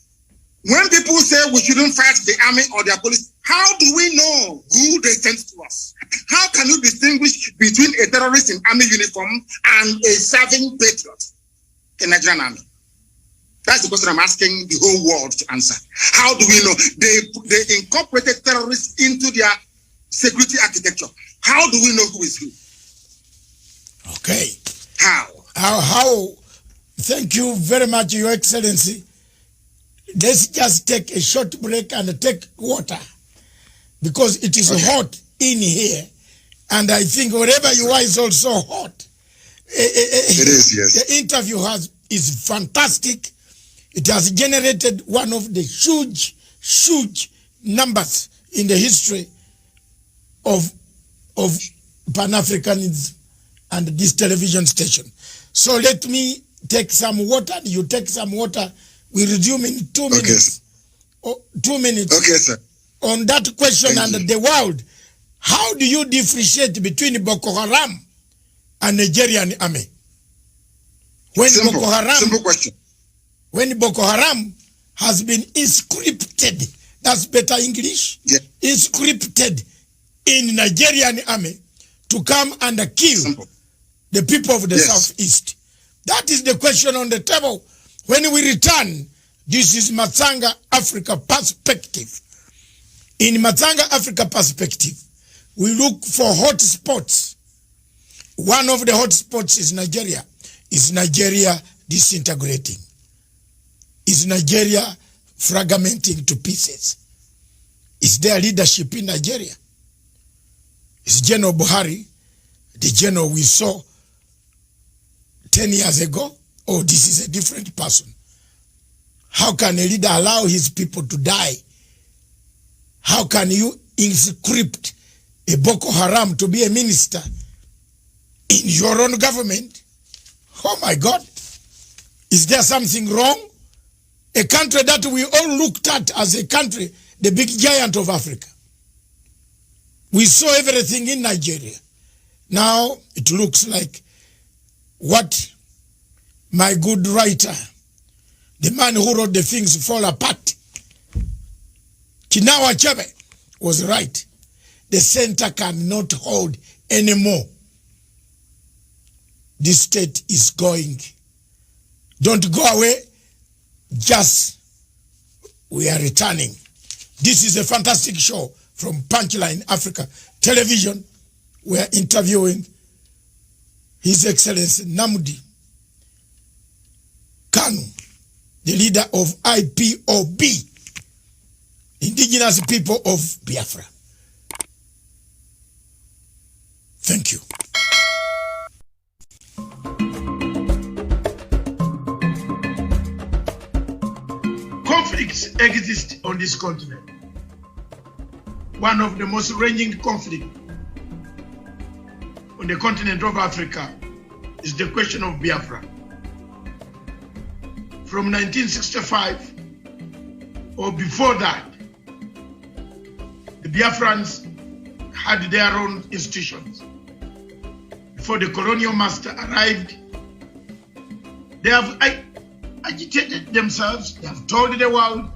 When people say we shouldn't fight the army or their police, how do we know who they sent to us? How can you distinguish between a terrorist in army uniform and a serving patriot in Nigerian army? That's the question I'm asking the whole world to answer. How do we know? They incorporated terrorists into their security architecture. How do we know who is who? Okay. How? Thank you very much, Your Excellency. Let's just take a short break and take water, because it is hot in here, and I think wherever you are is also hot. It is, yes. The interview is fantastic. It has generated one of the huge numbers in the history of Pan-Africanism and this television station. So let me take some water. You take some water. We resume in 2 minutes. Okay, 2 minutes. Okay, sir. On that question. Thank and you. the world, how do you differentiate between Boko Haram and Nigerian army? When Simple question. When Boko Haram has been inscripted, that's better English, inscripted in Nigerian army to come and kill the people of the Southeast. That is the question on the table. When we return, this is Matsanga Africa Perspective. In Matsanga Africa Perspective, we look for hot spots. One of the hot spots is Nigeria. Is Nigeria disintegrating? Is Nigeria fragmenting to pieces? Is there leadership in Nigeria? Is General Buhari the general we saw 10 years ago? Oh, this is a different person. How can a leader allow his people to die? How can you inscript a Boko Haram to be a minister in your own government? Oh my God. Is there something wrong? A country that we all looked at as a country, the big giant of Africa. We saw everything in Nigeria. Now it looks like what my good writer, the man who wrote the things fall apart, Kinawa Chebe, was right. The center cannot hold anymore. This state is going. Don't go away. Just, we are returning. This is a fantastic show from Punchline Africa Television. We are interviewing His Excellency Nnamdi Kanu, the leader of IPOB, Indigenous People of Biafra. Thank you. Conflicts exist on this continent. One of the most raging conflicts on the continent of Africa is the question of Biafra. From 1965 or before that, the Biafrans had their own institutions. Before the colonial master arrived, they have agitated themselves, they have told the world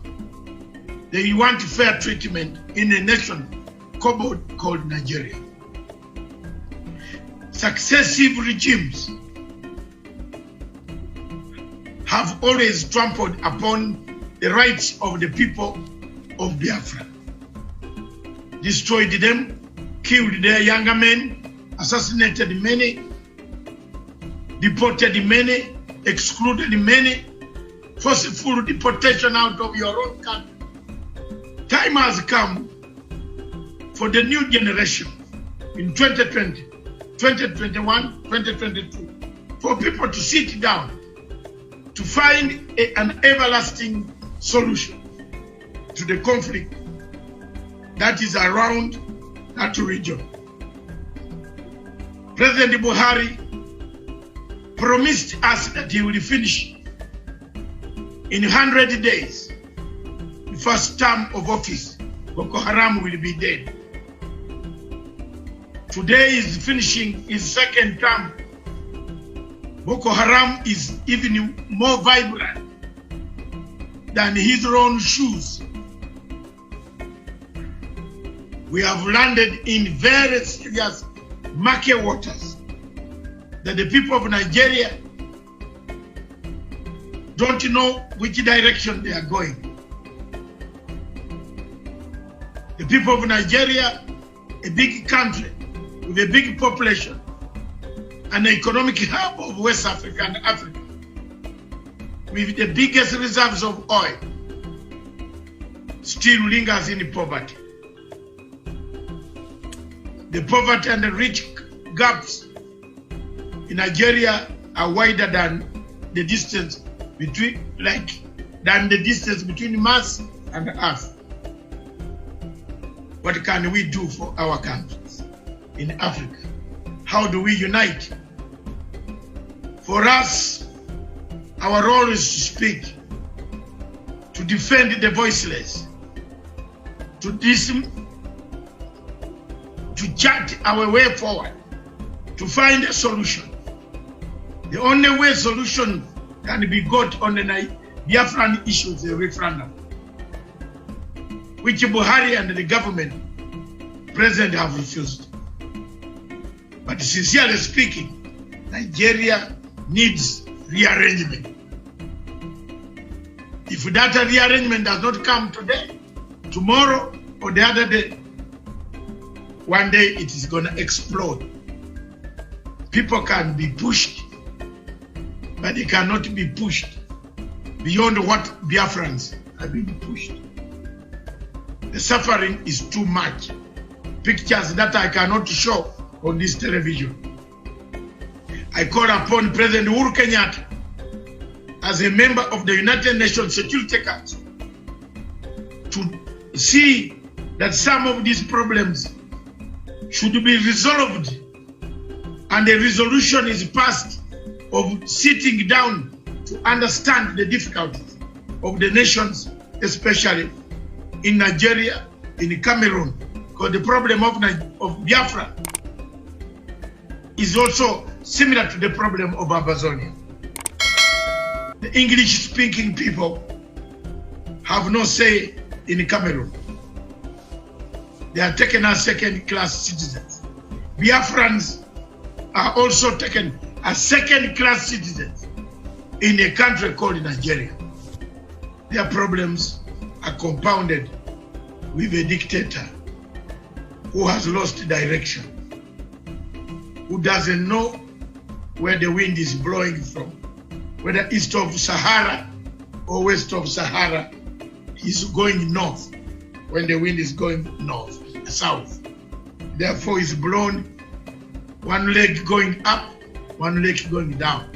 they want fair treatment in a nation called Nigeria. Successive regimes have always trampled upon the rights of the people of Biafra, destroyed them, killed their younger men, assassinated many, deported many, excluded many, forceful deportation out of your own country. Time has come for the new generation in 2020, 2021, 2022, for people to sit down to find an everlasting solution to the conflict that is around that region. President Buhari promised us that he will finish in 100 days, the first term of office. Boko Haram will be dead. Today is finishing his second term. Boko Haram is even more vibrant than his own shoes. We have landed in very serious murky waters that the people of Nigeria don't know which direction they are going. The people of Nigeria, a big country with a big population, an economic hub of West Africa and Africa, with the biggest reserves of oil, still lingers in poverty. The poverty and the rich gaps in Nigeria are wider than the distance between Mars and Earth. What can we do for our countries in Africa? How do we unite? For us, our role is to speak, to defend the voiceless, to chart our way forward, to find a solution. The only way solution can be got on the Biafran issue is a referendum, which Buhari and the government present have refused. But sincerely speaking, Nigeria needs rearrangement. If that rearrangement does not come today, tomorrow, or the other day, one day it is going to explode. People can be pushed, but they cannot be pushed beyond what Biafrans have been pushed. The suffering is too much. Pictures that I cannot show on this television. I call upon President Uhuru Kenyatta, as a member of the United Nations Security Council, to see that some of these problems should be resolved and a resolution is passed of sitting down to understand the difficulties of the nations, especially in Nigeria, in Cameroon, because the problem of Biafra is also similar to the problem of Amazonia. The English-speaking people have no say in Cameroon. They are taken as second-class citizens. Biafrans are also taken as second-class citizens in a country called Nigeria. Their problems are compounded with a dictator who has lost direction, who doesn't know where the wind is blowing from, whether east of Sahara or west of Sahara. He's going north when the wind is going north, south. Therefore, it's blown, one leg going up, one leg going down.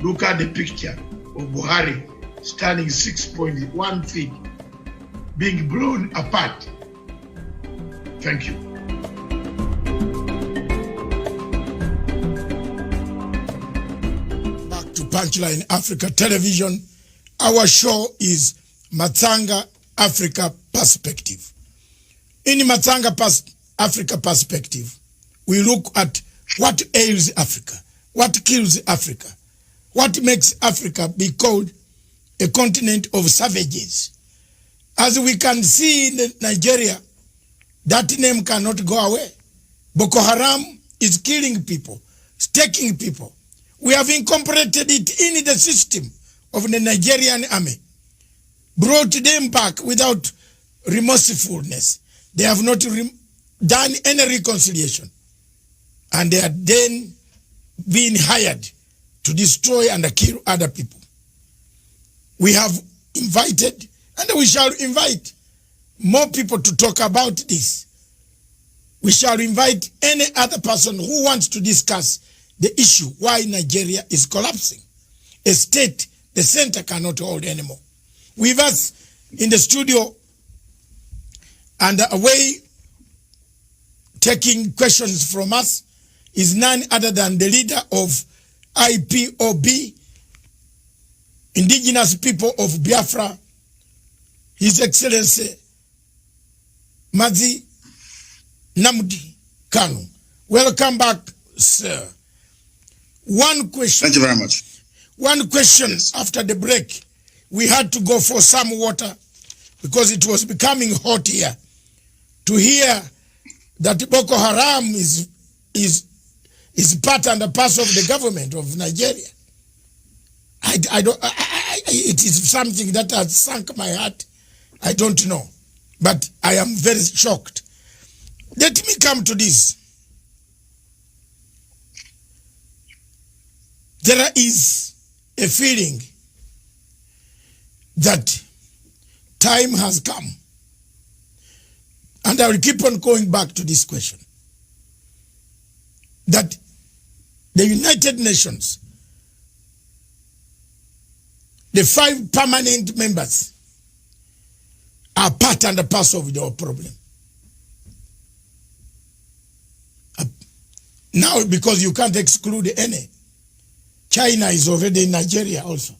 Look at the picture of Buhari standing 6.1 feet, being blown apart. Thank you. Back to Punchline Africa Television. Our show is Matsanga Africa Perspective. In Matsanga Africa Perspective, we look at what ails Africa, what kills Africa, what makes Africa be called a continent of savages. As we can see in Nigeria, that name cannot go away. Boko Haram is killing people, taking people. We have incorporated it in the system of the Nigerian army, brought them back without remorsefulness. They have not done any reconciliation. And they are then being hired to destroy and kill other people. We have invited, and we shall invite more people to talk about this. We shall invite any other person who wants to discuss the issue why Nigeria is collapsing. A state the center cannot hold anymore. With us in the studio and away taking questions from us is none other than the leader of IPOB, Indigenous People of Biafra, His Excellency Nnamdi Kanu. Welcome back, sir. One question. Thank you very much. One question. Yes. After the break, we had to go for some water because it was becoming hot here. To hear that Boko Haram is part and a parcel of the government of Nigeria. It is something that has sunk my heart. I don't know. But I am very shocked. Let me come to this. there is a feeling that time has come. And I will keep on going back to this question. That the United Nations, the 5 permanent members, are part and parcel of our problem. Now, because you can't exclude any. China is already in Nigeria also.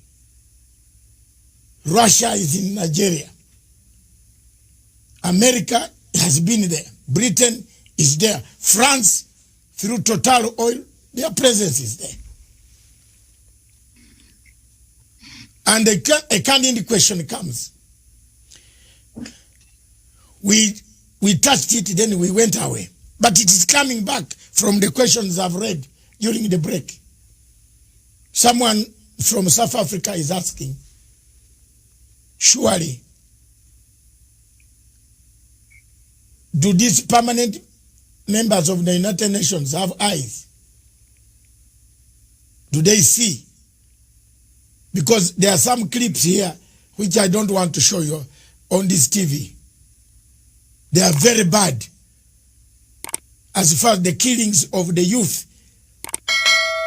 Russia is in Nigeria. America has been there. Britain is there. France, through Total Oil, their presence is there. And a candid question comes. We touched it, then we went away. But it is coming back from the questions I've read during the break. Someone from South Africa is asking, surely, do these permanent members of the United Nations have eyes? Do they see? Because there are some clips here which I don't want to show you on this TV. They are very bad as far as the killings of the youth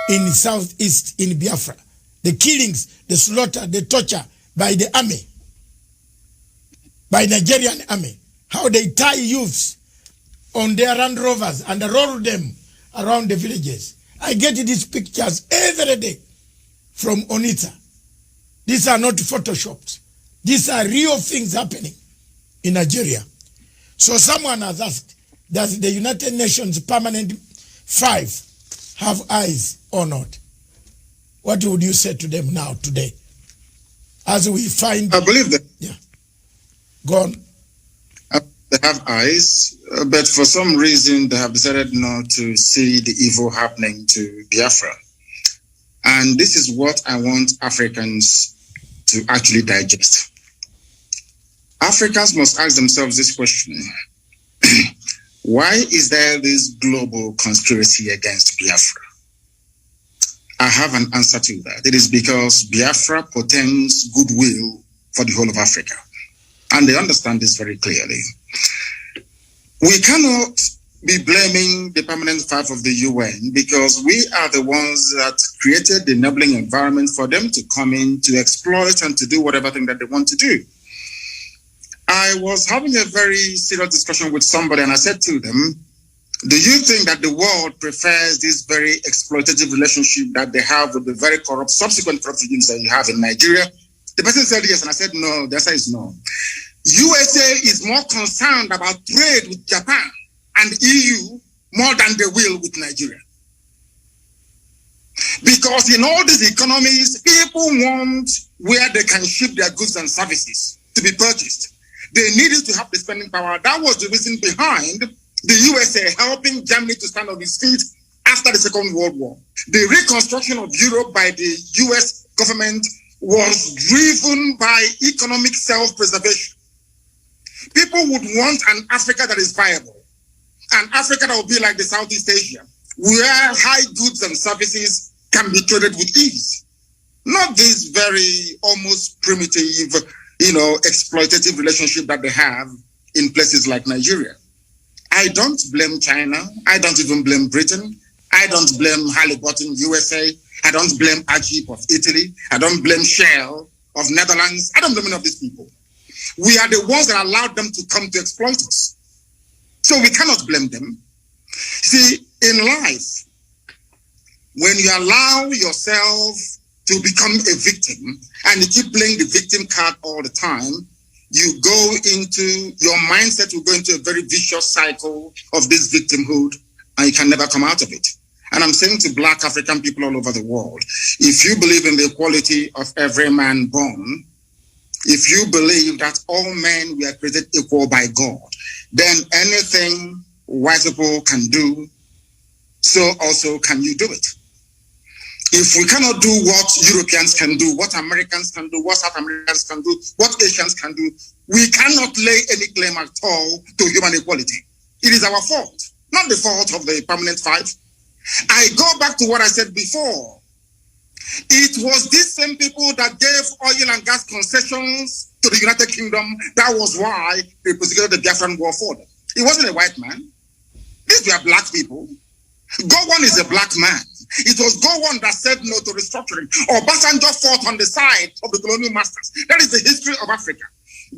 in Southeast in Biafra. The killings, the slaughter, the torture by the army, by Nigerian army. How they tie youths on their Land Rovers and roll them around the villages. I get these pictures every day from Onitsha. These are not photoshopped. These are real things happening in Nigeria. So someone has asked, does the United Nations Permanent 5 have eyes or not? What would you say to them now, today? As we find... I believe that. Yeah. Go on. They have eyes, but for some reason they have decided not to see the evil happening to Biafra. And this is what I want Africans to actually digest. Africans must ask themselves this question. Why is there this global conspiracy against Biafra? I have an answer to that. It is because Biafra portends goodwill for the whole of Africa. And they understand this very clearly. We cannot be blaming the Permanent 5 of the UN because we are the ones that created the enabling environment for them to come in, to exploit and to do whatever thing that they want to do. I was having a very serious discussion with somebody and I said to them, do you think that the world prefers this very exploitative relationship that they have with the very corrupt subsequent corrupt regimes that you have in Nigeria? The person said yes, and I said no. The answer is no. USA is more concerned about trade with Japan and EU more than they will with Nigeria. Because in all these economies, people want where they can ship their goods and services to be purchased. They needed to have the spending power. That was the reason behind the USA helping Germany to stand on its feet after the Second World War. The reconstruction of Europe by the US government was driven by economic self-preservation. People would want an Africa that is viable, an Africa that will be like the Southeast Asia, where high goods and services can be traded with ease. Not this very almost primitive, exploitative relationship that they have in places like Nigeria. I don't blame China. I don't even blame Britain. I don't blame Halliburton, USA. I don't blame Agip of Italy. I don't blame Shell of Netherlands. I don't blame any of these people. We are the ones that allowed them to come to exploit us. So we cannot blame them. See, in life, when you allow yourself to become a victim and you keep playing the victim card all the time, you go into, your mindset will go into a very vicious cycle of this victimhood and you can never come out of it. And I'm saying to Black African people all over the world, if you believe in the equality of every man born, if you believe that all men were created equal by God, then anything white people can do, so also can you do it. If we cannot do what Europeans can do, what Americans can do, what South Americans can do, what Asians can do, we cannot lay any claim at all to human equality. It is our fault, not the fault of the Permanent 5. I go back to what I said before. It was these same people that gave oil and gas concessions to the United Kingdom. That was why they prosecuted the Biafran War for them. It wasn't a white man. These were black people. Gowon is a black man. It was Gowon that said no to restructuring. Obasanjo fought on the side of the colonial masters. That is the history of Africa.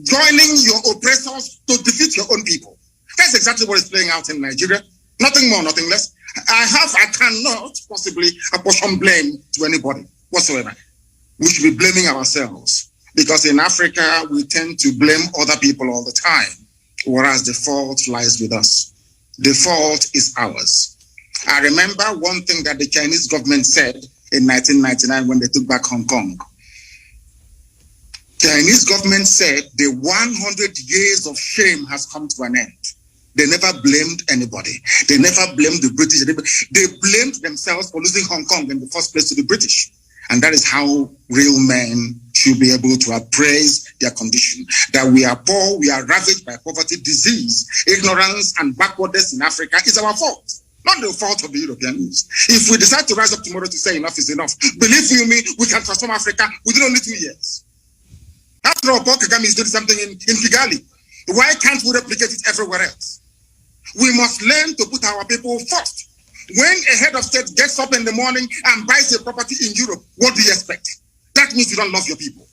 Joining your oppressors to defeat your own people. That's exactly what is playing out in Nigeria. Nothing more, nothing less. I cannot possibly apportion blame to anybody whatsoever. We should be blaming ourselves, because in Africa, we tend to blame other people all the time, whereas the fault lies with us. The fault is ours. I remember one thing that the Chinese government said in 1999 when they took back Hong Kong. Chinese government said the 100 years of shame has come to an end. They never blamed anybody. They never blamed the British. They blamed themselves for losing Hong Kong in the first place to the British. And that is how real men should be able to appraise their condition. That we are poor, we are ravaged by poverty, disease, ignorance, and backwardness in Africa is our fault. Not the fault of the Europeans. If we decide to rise up tomorrow to say enough is enough, believe you me, we can transform Africa within only 2 years. After all, Paul Kagame is doing something in Kigali. Why can't we replicate it everywhere else? We must learn to put our people first. When a head of state gets up in the morning and buys a property in Europe, what do you expect? That means you don't love your people.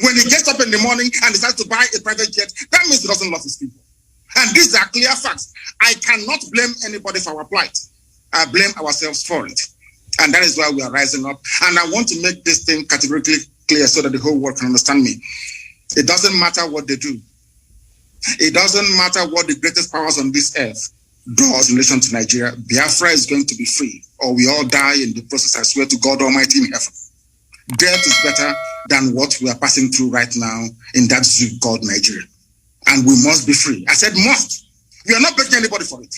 When he gets up in the morning and decides to buy a private jet, that means he doesn't love his people. And these are clear facts. I cannot blame anybody for our plight. I blame ourselves for it. And that is why we are rising up. And I want to make this thing categorically clear so that the whole world can understand me. It doesn't matter what they do. It doesn't matter what the greatest powers on this earth does in relation to Nigeria. Biafra is going to be free, or we all die in the process. I swear to God Almighty in heaven. Death is better than what we are passing through right now in that zoo called Nigeria. And we must be free. I said must. We are not begging anybody for it.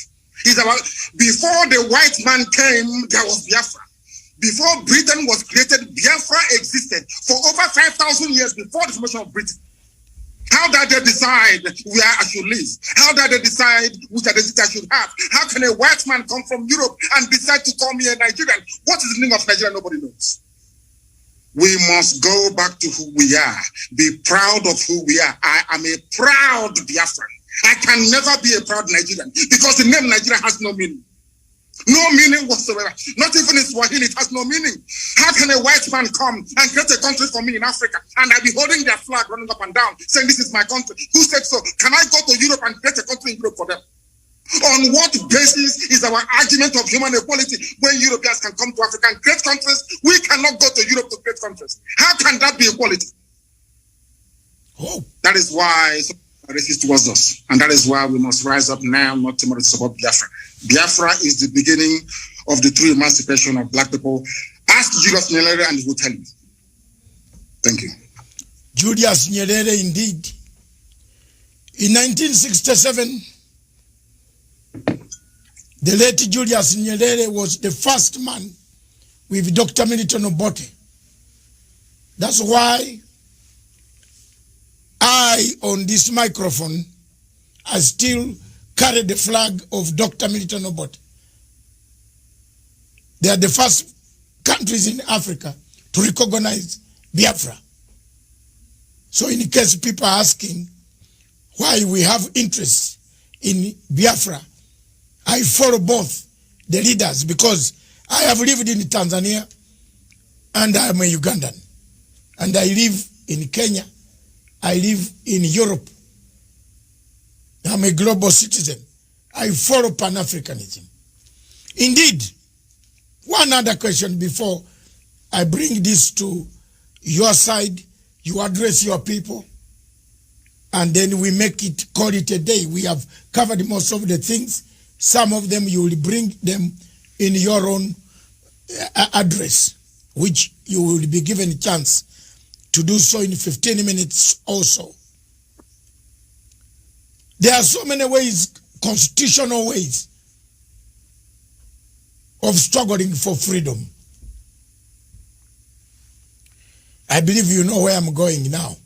It's about, before the white man came, there was Biafra. Before Britain was created, Biafra existed for over 5,000 years before the formation of Britain. How did they decide where I should live? How did they decide which identity I should have? How can a white man come from Europe and decide to call me a Nigerian? What is the meaning of Nigeria? Nobody knows. We must go back to who we are. Be proud of who we are. I am a proud Biafran. I can never be a proud Nigerian because the name Nigeria has no meaning. No meaning whatsoever. Not even in Swahili, it has no meaning. How can a white man come and create a country for me in Africa and I be holding their flag running up and down saying this is my country? Who said so? Can I go to Europe and create a country in Europe for them? On what basis is our argument of human equality when Europeans can come to Africa and create countries? We cannot go to Europe to create countries. How can that be equality? Oh. That is why racist towards us. And that is why we must rise up now, not tomorrow, to support Biafra. Biafra is the beginning of the true emancipation of black people. Ask Julius Nyerere and he will tell you. Thank you. Julius Nyerere, indeed. In 1967, the late Julius Nyerere was the first man with Dr. Milton Obote. That's why I, on this microphone, I still carry the flag of Dr. Milton Obote. They are the first countries in Africa to recognize Biafra. So in case people are asking why we have interest in Biafra, I follow both the leaders because I have lived in Tanzania and I am a Ugandan. And I live in Kenya. I live in Europe. I'm a global citizen. I follow Pan-Africanism. Indeed, one other question before I bring this to your side, you address your people, and then we make it, call it a day. We have covered most of the things. Some of them you will bring them in your own address, which you will be given a chance to do so in 15 minutes also. There are so many ways, constitutional ways, of struggling for freedom. I believe you know where I'm going now.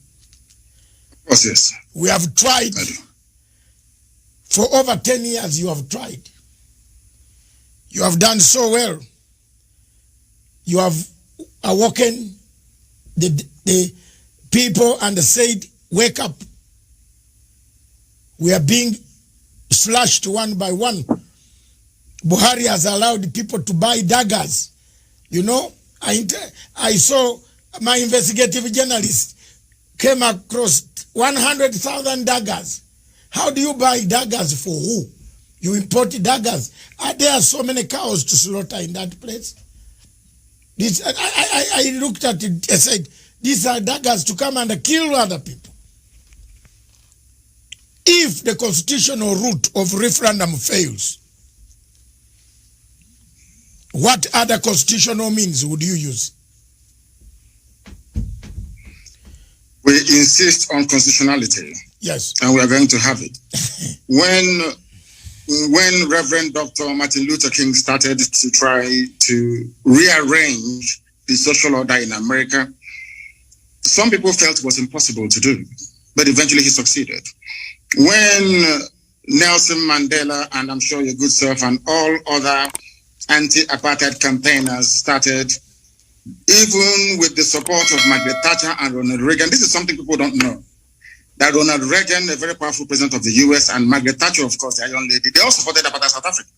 Yes. We have tried. For over 10 years you have tried. You have done so well. You have awoken the people and said, wake up. We are being slashed one by one. Buhari has allowed people to buy daggers. You know, I saw my investigative journalist came across 100,000 daggers. How do you buy daggers for who? You import daggers. Are there so many cows to slaughter in that place? I looked at it and said, these are daggers to come and kill other people. If the constitutional route of referendum fails, what other constitutional means would you use? We insist on constitutionality. Yes. And we are going to have it. When Reverend Dr. Martin Luther King started to try to rearrange the social order in America, some people felt it was impossible to do, but eventually he succeeded. When Nelson Mandela, and I'm sure your good self, and all other anti-apartheid campaigners started, even with the support of Margaret Thatcher and Ronald Reagan, this is something people don't know, that Ronald Reagan, a very powerful president of the US, and Margaret Thatcher, of course, the young lady, they all supported apartheid South Africa.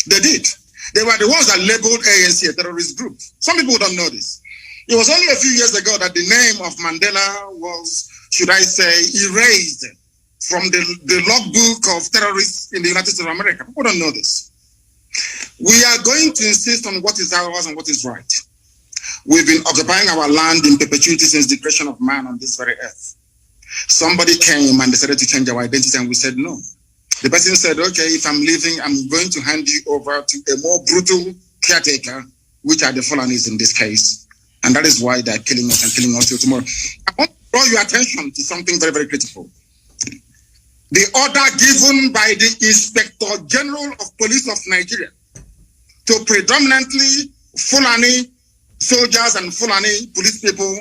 They did. They were the ones that labeled ANC a terrorist group. Some people don't know this. It was only a few years ago that the name of Mandela was, should I say, erased from the logbook of terrorists in the United States of America. People don't know this. We are going to insist on what is ours and what is right. We've been occupying our land in perpetuity since the creation of man on this very earth. Somebody came and decided to change our identity, and we said no. The person said, okay, if I'm leaving, I'm going to hand you over to a more brutal caretaker, which are the Fulanis in this case. And that is why they're killing us and killing us till tomorrow. I want to draw your attention to something very, very critical. The order given by the Inspector General of Police of Nigeria to predominantly Fulani soldiers and Fulani police people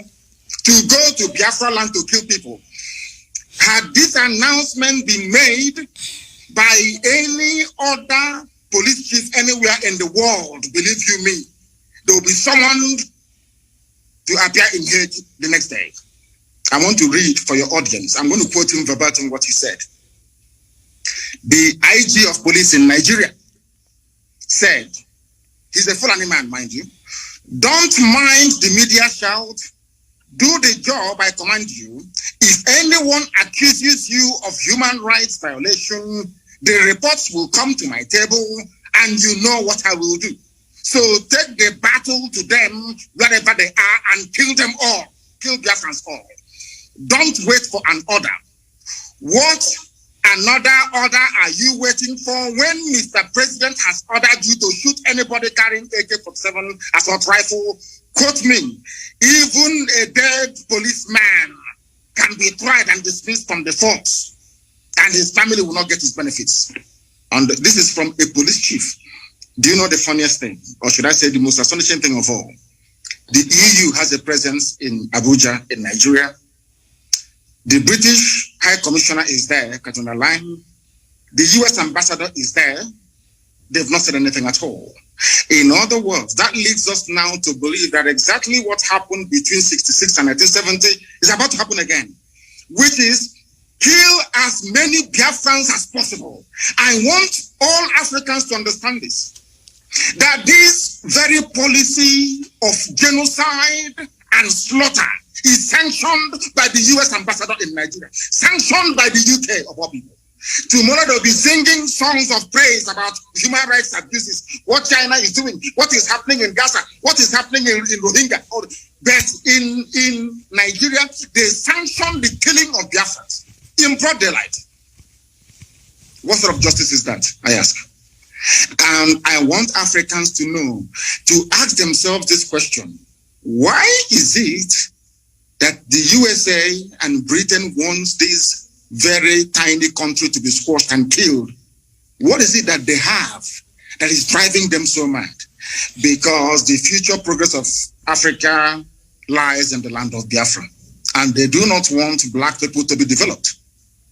to go to Biafra land to kill people. Had this announcement been made by any other police chief anywhere in the world, believe you me, there will be someone to appear in Hague the next day. I want to read for your audience. I'm going to quote him verbatim what he said. The IG of police in Nigeria said, he's a Fulani man, mind you, don't mind the media shout, do the job I command you. If anyone accuses you of human rights violation, the reports will come to my table and you know what I will do. So take the battle to them wherever they are and kill them all. Kill Biafrans all. Don't wait for an order. What another order are you waiting for when Mr. President has ordered you to shoot anybody carrying AK-47 assault rifle? Quote me, even a dead policeman can be tried and dismissed from the force, and his family will not get his benefits. And this is from a police chief. Do you know the funniest thing, or should I say the most astonishing thing of all? The EU has a presence in Abuja, in Nigeria. The British High Commissioner is there, Katuna Line. The US Ambassador is there. They've not said anything at all. In other words, that leads us now to believe that exactly what happened between 1966 and 1970 is about to happen again, which is kill as many Biafrans as possible. I want all Africans to understand this, that this very policy of genocide and slaughter is sanctioned by the US Ambassador in Nigeria, sanctioned by the UK of all people. Tomorrow they'll be singing songs of praise about human rights abuses, what China is doing, what is happening in Gaza, what is happening in Rohingya. But in Nigeria, they sanction the killing of Biafrans in broad daylight. What sort of justice is that, I ask? And I want Africans to know, to ask themselves this question: why is it that the USA and Britain wants this very tiny country to be squashed and killed? What is it that they have that is driving them so mad? Because the future progress of Africa lies in the land of Biafra, and they do not want black people to be developed.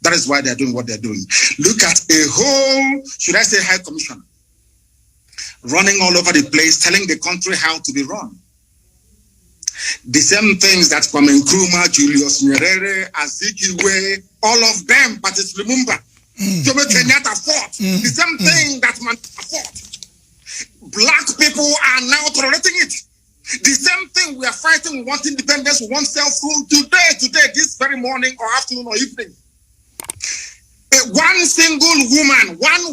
That is why they're doing what they're doing. Look at a whole, should I say, high commissioner running all over the place, telling the country how to be run. The same things that Kwame Nkrumah, Julius Nyerere, Azikiwe, all of them, but it's Lumumba. Jomo Kenyatta fought. The same thing that Mandela fought. Black people are now tolerating it. The same thing we are fighting. We want independence, we want self-rule. Today, this very morning or afternoon or evening. One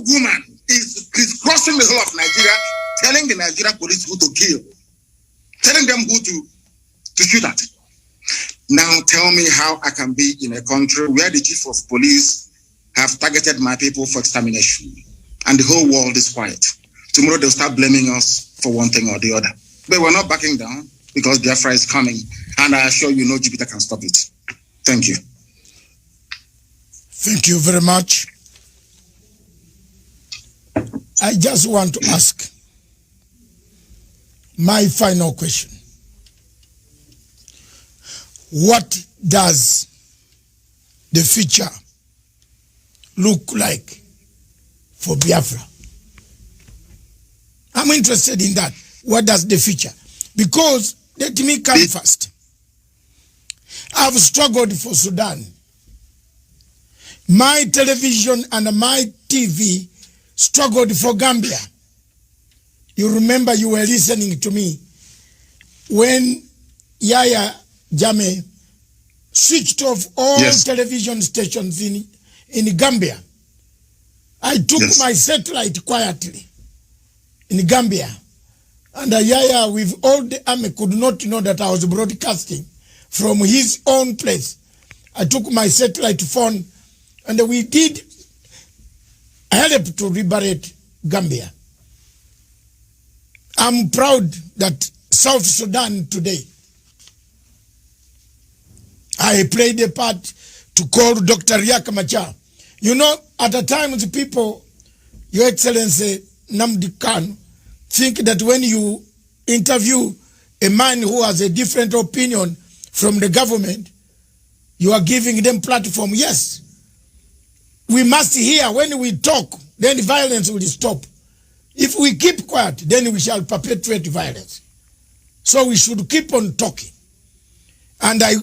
woman is crossing the whole of Nigeria, telling the Nigerian police who to kill, telling them who to shoot at. Now tell me how I can be in a country where the chief of police have targeted my people for extermination and the whole world is quiet. Tomorrow they'll start blaming us for one thing or the other. But we're not backing down because Biafra is coming, and I assure you no Jupiter can stop it. Thank you. Thank you very much. I just want to ask my final question. What does the future look like for Biafra? I'm interested in that. What does the future? Because let me come first. I've struggled for Sudan. My television and my TV struggled for Gambia. You remember you were listening to me when Yaya Jammeh switched off all television stations in Gambia. I took my satellite quietly in Gambia. And Yaya, with all the army, could not know that I was broadcasting from his own place. I took my satellite phone and we did help to liberate Gambia. I'm proud that South Sudan today, I played a part to call Dr. Machar. You know, at the time, the people, Your Excellency Nnamdi Kanu, think that when you interview a man who has a different opinion from the government, you are giving them platform. Yes. We must hear when we talk, then violence will stop. If we keep quiet, then we shall perpetuate violence. So we should keep on talking. And I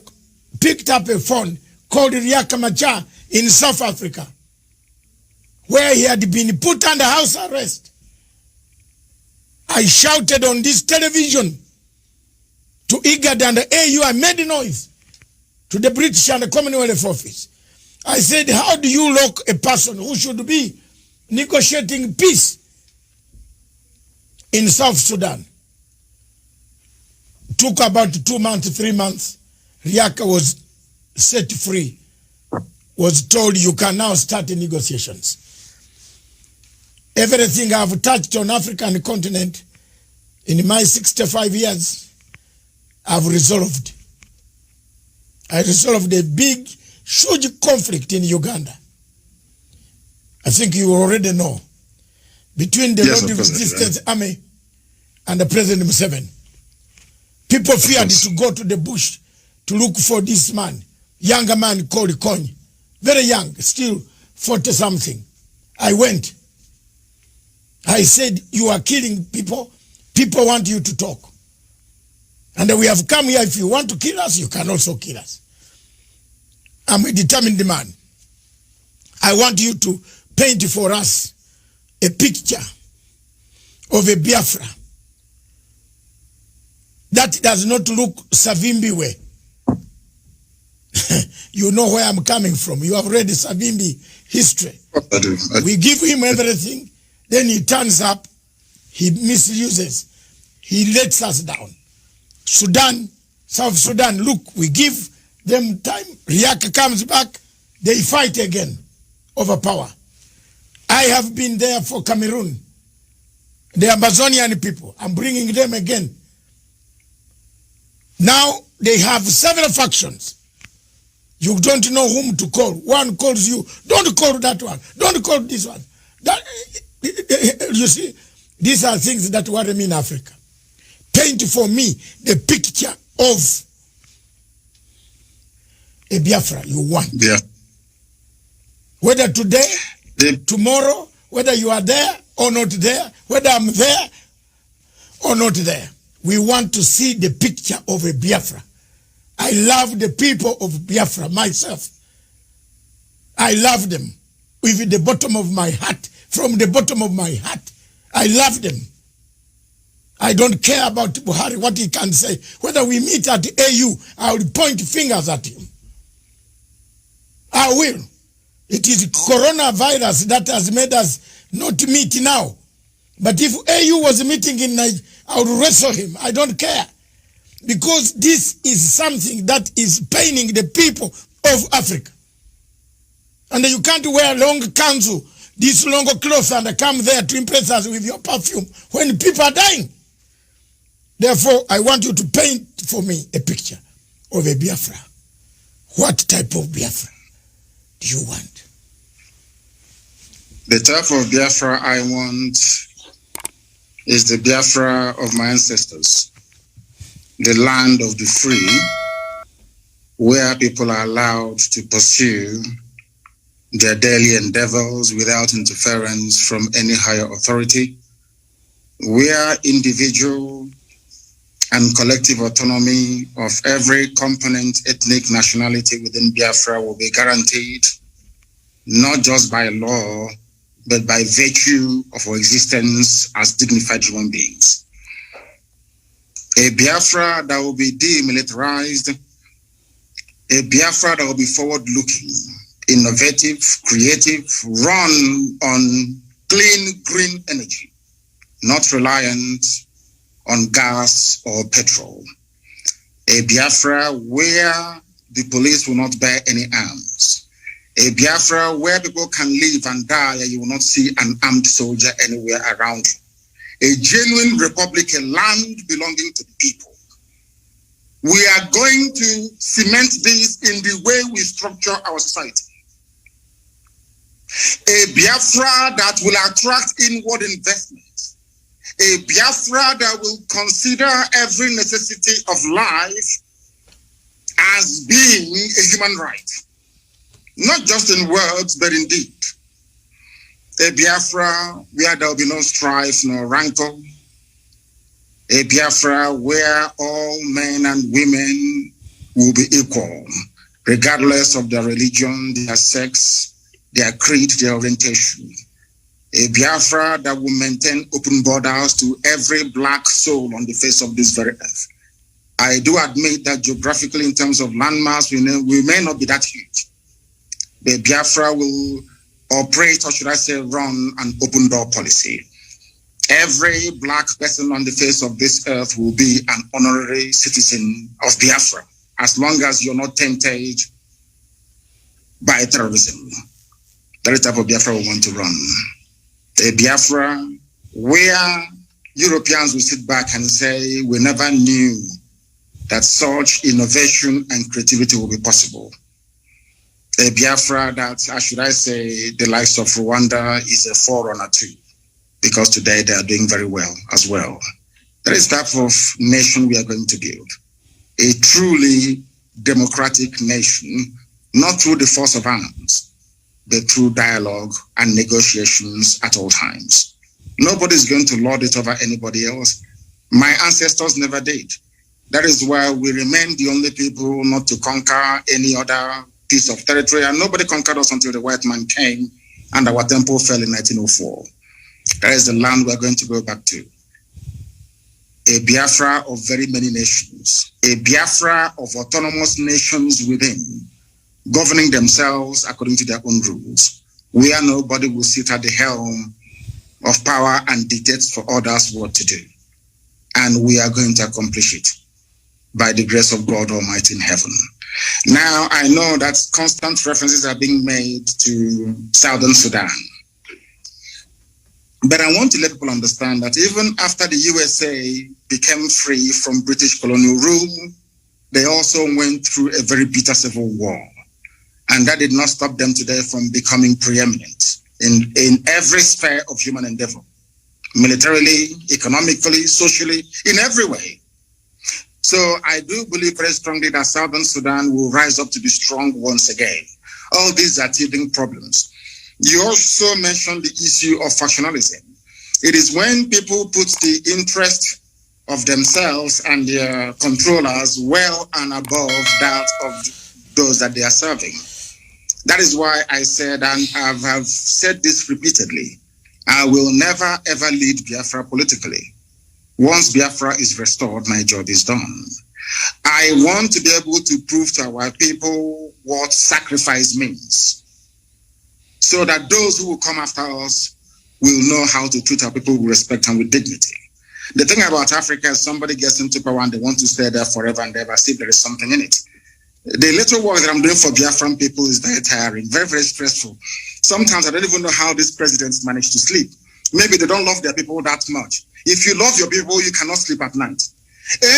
picked up a phone called Machar in South Africa, where he had been put under house arrest. I shouted on this television to IGAD and the AU. I made noise to the British and the Commonwealth office. I said, how do you lock a person who should be negotiating peace in South Sudan? Took about 2 months, 3 months. Riaka was set free, was told you can now start the negotiations. Everything I've touched on African continent in my 65 years, I've resolved. I resolved a big, huge conflict in Uganda. I think you already know. Between the Lord Resistance Army and the President Museveni. People feared to go to the bush to look for this man, younger man called Kony. Very young, still 40-something. I went. I said, you are killing people. People want you to talk. And we have come here. If you want to kill us, you can also kill us. I'm a determined man. I want you to paint for us a picture of a Biafra that does not look Savimbi way. You know where I'm coming from. You have read the Savimbi history. I do. We give him everything. Then he turns up, he misuses, he lets us down. Sudan, South Sudan, look, we give them time. Riek comes back, they fight again over power. I have been there for Cameroon, the Amazonian people. I'm bringing them again. Now they have several factions. You don't know whom to call. One calls you, don't call that one, don't call this one. That, you see, these are things that worry me in Africa. Paint for me the picture of a Biafra you want. Yeah. Whether today, tomorrow, whether you are there or not there, whether I'm there or not there, we want to see the picture of a Biafra. I love the people of Biafra myself. I love them with the bottom of my heart. From the bottom of my heart, I love them. I don't care about Buhari, what he can say. Whether we meet at the AU, I will point fingers at him. I will. It is coronavirus that has made us not meet now. But if AU was meeting in Nigeria, I would wrestle him. I don't care. Because this is something that is paining the people of Africa. And you can't wear long kanzu, these long clothes, and come there to impress us with your perfume when people are dying. Therefore, I want you to paint for me a picture of a Biafra. What type of Biafra do you want? The type of Biafra I want is the Biafra of my ancestors, the land of the free, where people are allowed to pursue their daily endeavors without interference from any higher authority, where individual and collective autonomy of every component, ethnic, nationality within Biafra will be guaranteed, not just by law, but by virtue of our existence as dignified human beings. A Biafra that will be demilitarized, a Biafra that will be forward-looking, innovative, creative, run on clean, green energy, not reliant on gas or petrol. A Biafra where the police will not bear any arms. A Biafra where people can live and die and you will not see an armed soldier anywhere around you. A genuine republic, a land belonging to the people. We are going to cement this in the way we structure our society. A Biafra that will attract inward investment. A Biafra that will consider every necessity of life as being a human right. Not just in words, but in deed. A Biafra where there will be no strife, no rancor. A Biafra where all men and women will be equal, regardless of their religion, their sex, their creed, their orientation. A Biafra that will maintain open borders to every black soul on the face of this very earth. I do admit that geographically, in terms of landmass, we may not be that huge. The Biafra will operate, or should I say, run an open door policy. Every black person on the face of this earth will be an honorary citizen of Biafra, as long as you're not tainted by terrorism. That is the type of Biafra we want to run. A Biafra where Europeans will sit back and say, we never knew that such innovation and creativity will be possible. A Biafra that, should I say, the likes of Rwanda is a forerunner to, because today they are doing very well as well. That is the type of nation we are going to build. A truly democratic nation, not through the force of arms, but through dialogue and negotiations at all times. Nobody is going to lord it over anybody else. My ancestors never did. That is why we remain the only people not to conquer any other piece of territory, and nobody conquered us until the white man came and our temple fell in 1904. That is the land we're going to go back to. A Biafra of very many nations. A Biafra of autonomous nations within, governing themselves according to their own rules, where nobody will sit at the helm of power and dictate for others what to do. And we are going to accomplish it by the grace of God Almighty in heaven. Now, I know that constant references are being made to Southern Sudan. But I want to let people understand that even after the USA became free from British colonial rule, they also went through a very bitter civil war. And that did not stop them today from becoming preeminent in every sphere of human endeavor, militarily, economically, socially, in every way. So I do believe very strongly that Southern Sudan will rise up to be strong once again. All these are teething problems. You also mentioned the issue of factionalism. It is when people put the interest of themselves and their controllers well and above that of those that they are serving. That is why I said, and I have said this repeatedly, I will never ever lead Biafra politically. Once Biafra is restored, my job is done. I want to be able to prove to our people what sacrifice means, so that those who will come after us will know how to treat our people with respect and with dignity. The thing about Africa is somebody gets into power and they want to stay there forever and ever, see if there is something in it. The little work that I'm doing for Biafran people is very tiring, very, very stressful. Sometimes I don't even know how these presidents manage to sleep. Maybe they don't love their people that much. If you love your people, you cannot sleep at night.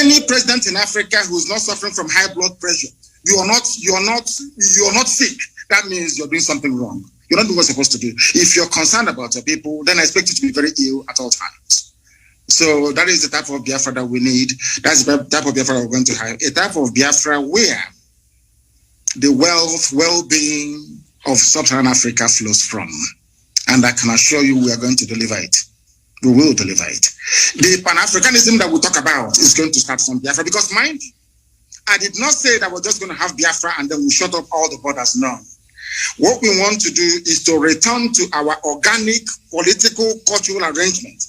Any president in Africa who's not suffering from high blood pressure, you are not sick. That means you're doing something wrong. You're not doing what you're supposed to do. If you're concerned about your people, then I expect you to be very ill at all times. So that is the type of Biafra that we need. That's the type of Biafra we're going to have. A type of Biafra where the wealth, well-being of Sub-Saharan Africa flows from. And I can assure you we are going to deliver it. We will deliver it. The Pan-Africanism that we talk about is going to start from Biafra, because mind you, I did not say that we're just going to have Biafra and then we shut up all the borders. No. What we want to do is to return to our organic political, cultural arrangement.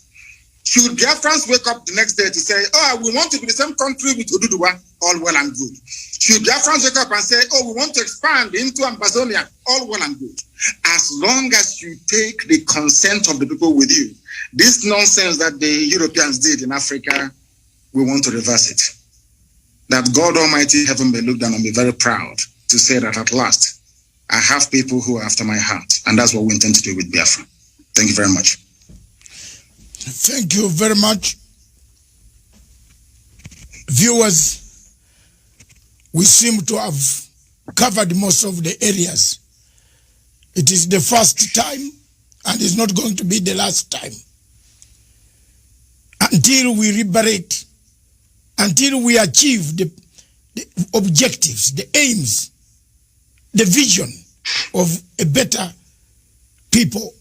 Should Biafrans wake up the next day to say, oh, we want to be the same country with Oduduwa, all well and good. Should Biafrans wake up and say, oh, we want to expand into Amazonia, all well and good. As long as you take the consent of the people with you, this nonsense that the Europeans did in Africa, we want to reverse it. That God Almighty heaven may look down and be very proud to say that at last, I have people who are after my heart. And that's what we intend to do with Biafra. Thank you very much. Thank you very much. Viewers, we seem to have covered most of the areas. It is the first time and it's not going to be the last time. Until we liberate, until we achieve the objectives, the aims, the vision of a better people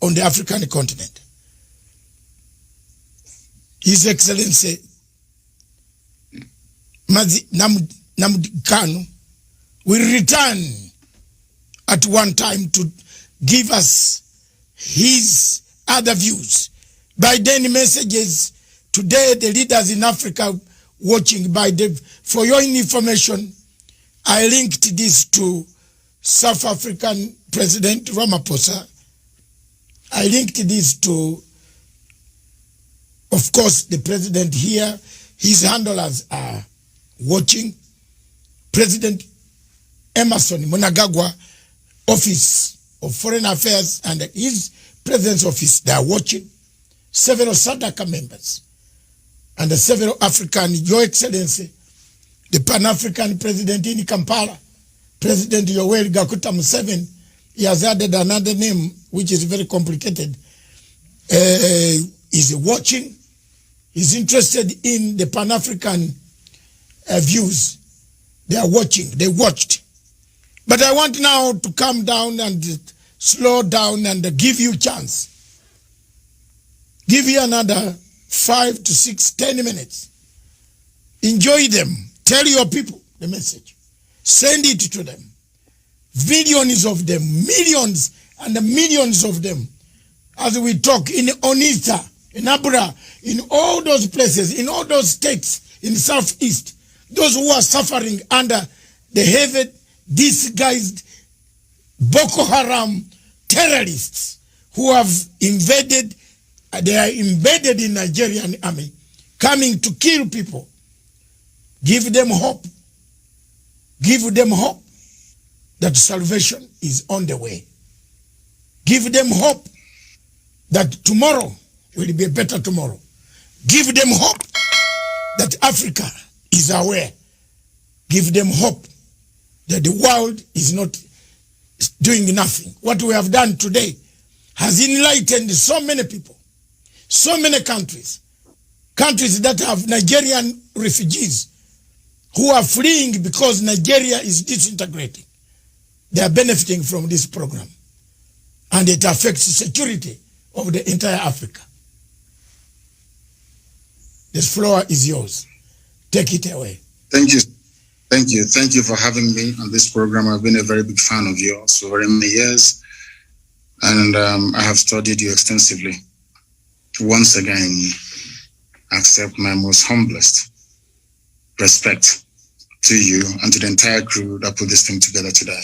on the African continent. His Excellency Nnamdi Kanu will return at one time to give us his other views. By then messages, today the leaders in Africa watching for your information, I linked this to South African President Ramaphosa. I linked this to, of course, the president here. His handlers are watching. President Emerson Mnangagwa, Office of Foreign Affairs, and his President's Office, they are watching. Several SADC members and several African, Your Excellency, the Pan-African President in Kampala, President Yoweri Gakuta Museveni, he has added another name, which is very complicated. Is watching. He's interested in the Pan-African views. They are watching. They watched. But I want now to calm down and slow down and give you a chance. Give you another 5 to 6, 10 minutes. Enjoy them. Tell your people the message. Send it to them. Millions of them, millions and millions of them. As we talk in Onitsha, in Abra, in all those places, in all those states in Southeast, those who are suffering under the heavy, disguised Boko Haram terrorists who have invaded, they are embedded in Nigerian army, coming to kill people. Give them hope. Give them hope that salvation is on the way. Give them hope that tomorrow will be a better tomorrow. Give them hope that Africa is aware. Give them hope that the world is not doing nothing. What we have done today has enlightened so many people, so many countries that have Nigerian refugees who are fleeing because Nigeria is disintegrating. They are benefiting from this program. And it affects the security of the entire Africa. The floor is yours. Take it away. Thank you. Thank you. Thank you for having me on this program. I've been a very big fan of yours for very many years, and I have studied you extensively. Once again, accept my most humblest respect to you and to the entire crew that put this thing together today.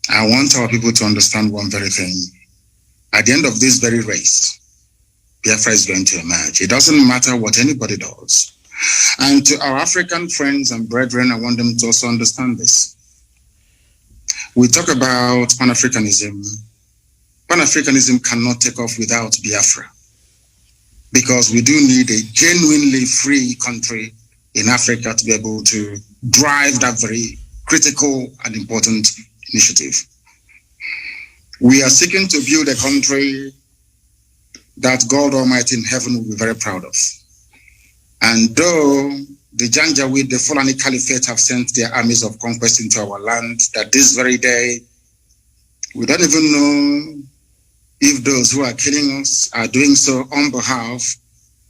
I want our people to understand one very thing. At the end of this very race, Biafra is going to emerge. It doesn't matter what anybody does. And to our African friends and brethren, I want them to also understand this. We talk about Pan-Africanism. Pan-Africanism cannot take off without Biafra, because we do need a genuinely free country in Africa to be able to drive that very critical and important initiative. We are seeking to build a country that God Almighty in heaven will be very proud of. And though the Janjaweed, the Fulani Caliphate, have sent their armies of conquest into our land, that this very day, we don't even know if those who are killing us are doing so on behalf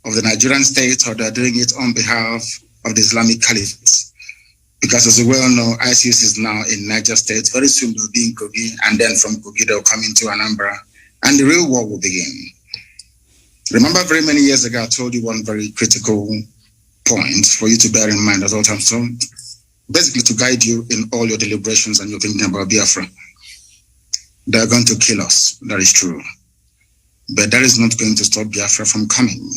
of the Nigerian state or they're doing it on behalf of the Islamic Caliphate. Because as you well know, ISIS is now in Niger State. Very soon they'll be in Kogi, and then from Kogi they'll come into Anambra, and the real war will begin. Remember, very many years ago, I told you one very critical point for you to bear in mind at all times. So basically to guide you in all your deliberations and your thinking about Biafra. They're going to kill us. That is true. But that is not going to stop Biafra from coming.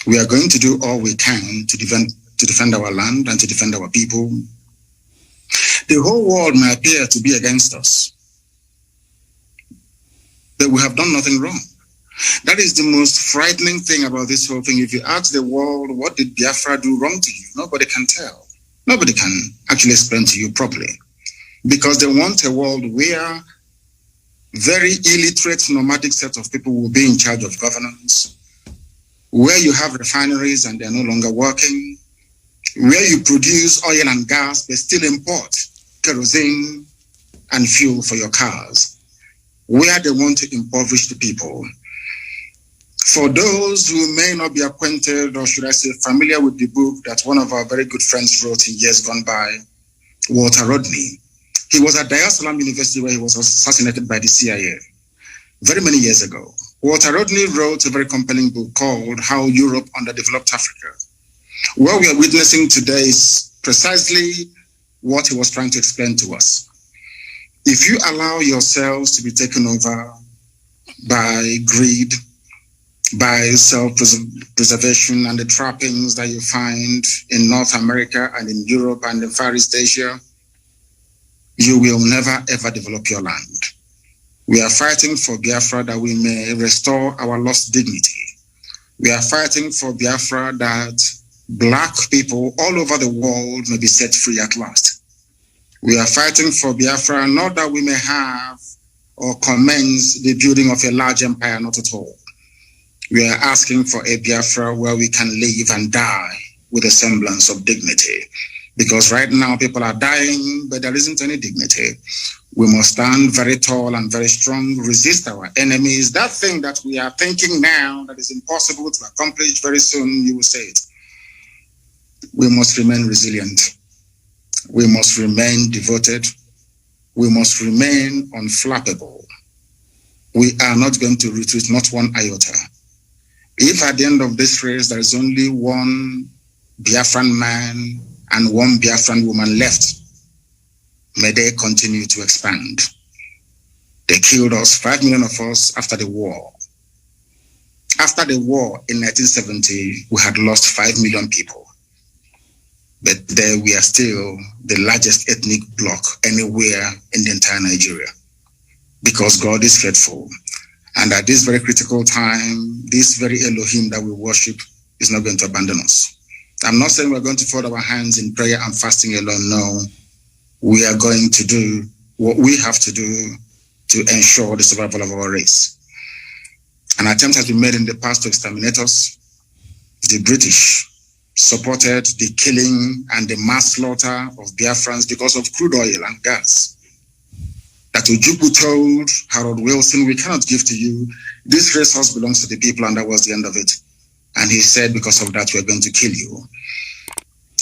We are going to do all we can to defend our land and to defend our people. The whole world may appear to be against us, but we have done nothing wrong. That is the most frightening thing about this whole thing. If you ask the world, what did Biafra do wrong to you? Nobody can tell. Nobody can actually explain to you properly, because they want a world where very illiterate nomadic set of people will be in charge of governance, where you have refineries and they're no longer working, where you produce oil and gas but still import kerosene and fuel for your cars, where they want to impoverish the people. For those who may not be acquainted, or should I say familiar with the book that one of our very good friends wrote in years gone by, Walter Rodney. He was at Dar es Salaam University where he was assassinated by the CIA very many years ago. Walter Rodney wrote a very compelling book called How Europe Underdeveloped Africa. What we are witnessing today is precisely what he was trying to explain to us. If you allow yourselves to be taken over by greed, by self-preservation and the trappings that you find in North America and in Europe and in Far East Asia, you will never ever develop your land. We are fighting for Biafra that we may restore our lost dignity. We are fighting for Biafra that Black people all over the world may be set free at last. We are fighting for Biafra not that we may have or commence the building of a large empire, not at all. We are asking for a Biafra where we can live and die with a semblance of dignity. Because right now people are dying, but there isn't any dignity. We must stand very tall and very strong, resist our enemies. That thing that we are thinking now that is impossible to accomplish very soon, you will say it. We must remain resilient. We must remain devoted. We must remain unflappable. We are not going to retreat, not one iota. If at the end of this race there is only one Biafran man and one Biafran woman left, may they continue to expand. They killed us, 5 million of us, after the war. After the war in 1970, we had lost 5 million people. But there we are still the largest ethnic bloc anywhere in the entire Nigeria, because God is faithful. And at this very critical time, this very Elohim that we worship is not going to abandon us. I'm not saying we're going to fold our hands in prayer and fasting alone. No, we are going to do what we have to do to ensure the survival of our race. An attempt has been made in the past to exterminate us. The British supported the killing and the mass slaughter of Biafrans because of crude oil and gas. That Ojukwu told Harold Wilson, we cannot give to you. This resource belongs to the people, and that was the end of it. And he said, because of that, we're going to kill you.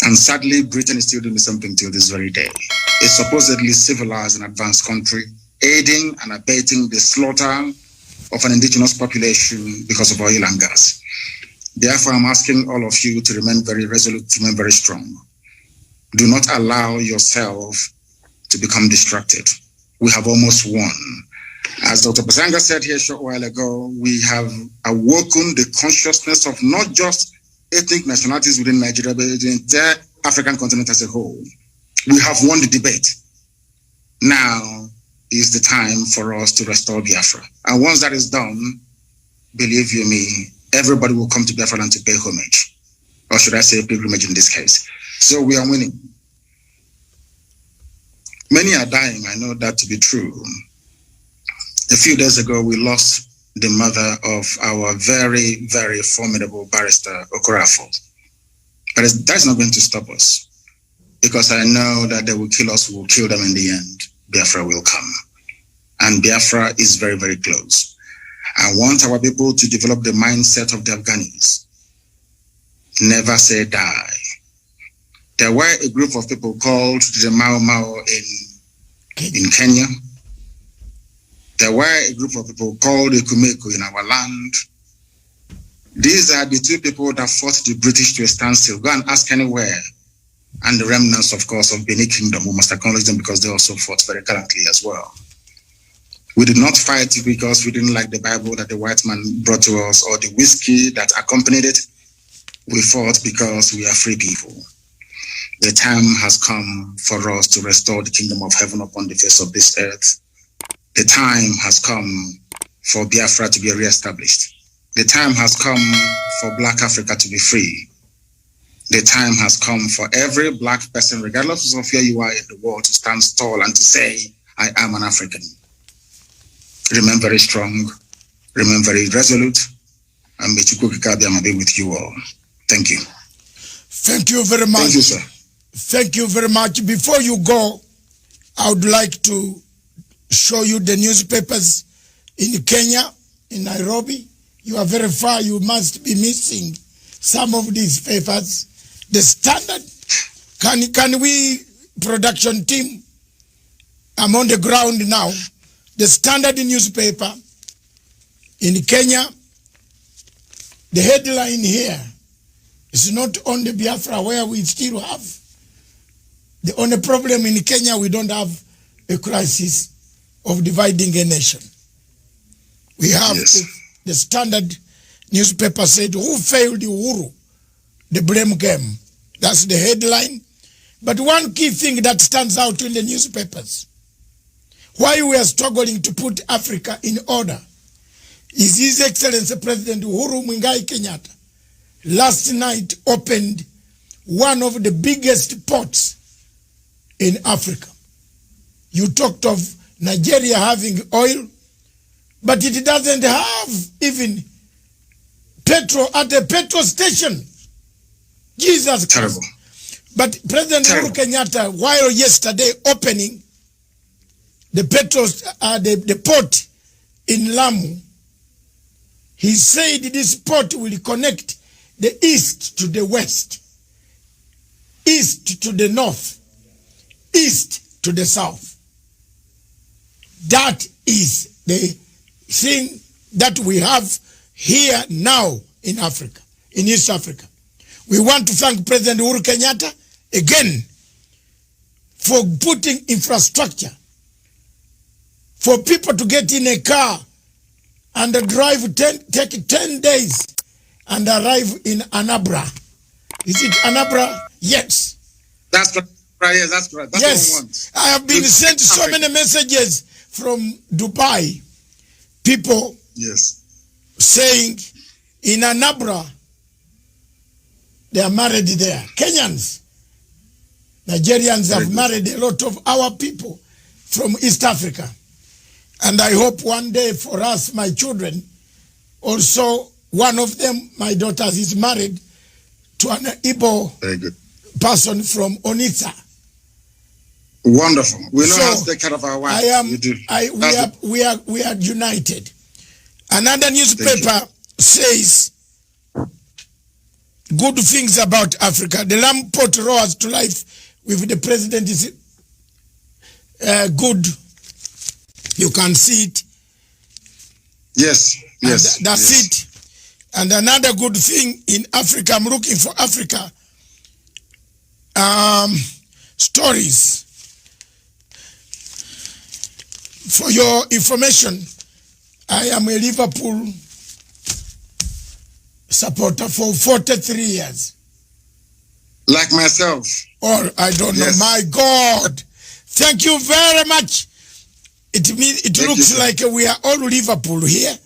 And sadly, Britain is still doing something till this very day. A supposedly civilized and advanced country, aiding and abating the slaughter of an indigenous population because of oil and gas. Therefore, I'm asking all of you to remain very resolute, to remain very strong. Do not allow yourself to become distracted. We have almost won. As Dr. Matsanga said here a short while ago, we have awoken the consciousness of not just ethnic nationalities within Nigeria, but the entire African continent as a whole. We have won the debate. Now is the time for us to restore Biafra. And once that is done, believe you me, everybody will come to Biafra land to pay homage. Or should I say pilgrimage in this case. So we are winning. Many are dying, I know that to be true. A few days ago, we lost the mother of our very, very formidable barrister, Okorafo. But that's not going to stop us, because I know that they will kill us, we will kill them in the end. Biafra will come. And Biafra is very, very close. I want our people to develop the mindset of the Afghanis. Never say die. There were a group of people called the Mau Mau in Kenya. There were a group of people called the Kumeko in our land. These are the two people that fought the British to a standstill. Go and ask anywhere. And the remnants, of course, of Benin Kingdom. We must acknowledge them because they also fought very gallantly as well. We did not fight because we didn't like the Bible that the white man brought to us or the whiskey that accompanied it. We fought because we are free people. The time has come for us to restore the kingdom of heaven upon the face of this earth. The time has come for Biafra to be reestablished. The time has come for Black Africa to be free. The time has come for every Black person, regardless of where you are in the world, to stand tall and to say, I am an African. Remain very strong, remain very resolute, and may Chukwukika be with you all. Thank you. Thank you very much. Thank you, sir. Thank you very much. Before you go, I would like to show you the newspapers in Kenya, in Nairobi. You are very far. You must be missing some of these papers. The Standard. Can we, production team? I'm on the ground now. The Standard newspaper in Kenya. The headline here is not on the Biafra, where we still have. The only problem in Kenya, we don't have a crisis of dividing a nation. We have the Standard newspaper said, who failed Uhuru? The blame game. That's the headline. But one key thing that stands out in the newspapers, why we are struggling to put Africa in order, is His Excellency President Uhuru Muigai Kenyatta last night opened one of the biggest ports in Africa. You talked of Nigeria having oil, but it doesn't have even petrol at a petrol station. Jesus Christ. But President Uhuru Kenyatta, while yesterday opening the port in Lamu, he said this port will connect the east to the west, east to the north, east to the south. That is the thing that we have here now in Africa, in East Africa. We want to thank President Uhuru Kenyatta again for putting infrastructure for people to get in a car and drive, take 10 days and arrive in Anambra. Is it Anambra? Yes. That's right. Yes, that's right. That's yes. what we want. I have been sent so many messages from Dubai. People saying in Anambra, they are married there. Kenyans, Nigerians have married a lot of our people from East Africa. And I hope one day for us, my children, also one of them, my daughters, is married to an Igbo person from Onitsha. Wonderful. We know how to take care of our wives. We are united. Another newspaper says good things about Africa. The lamb pot rose to life with the president is good. You can see it. Yes, yes. And that's yes. it. And another good thing in Africa, I'm looking for Africa stories. For your information, I am a Liverpool supporter for 43 years. Like myself. Or I don't know. My God. Thank you very much. It looks like we are all Liverpool here.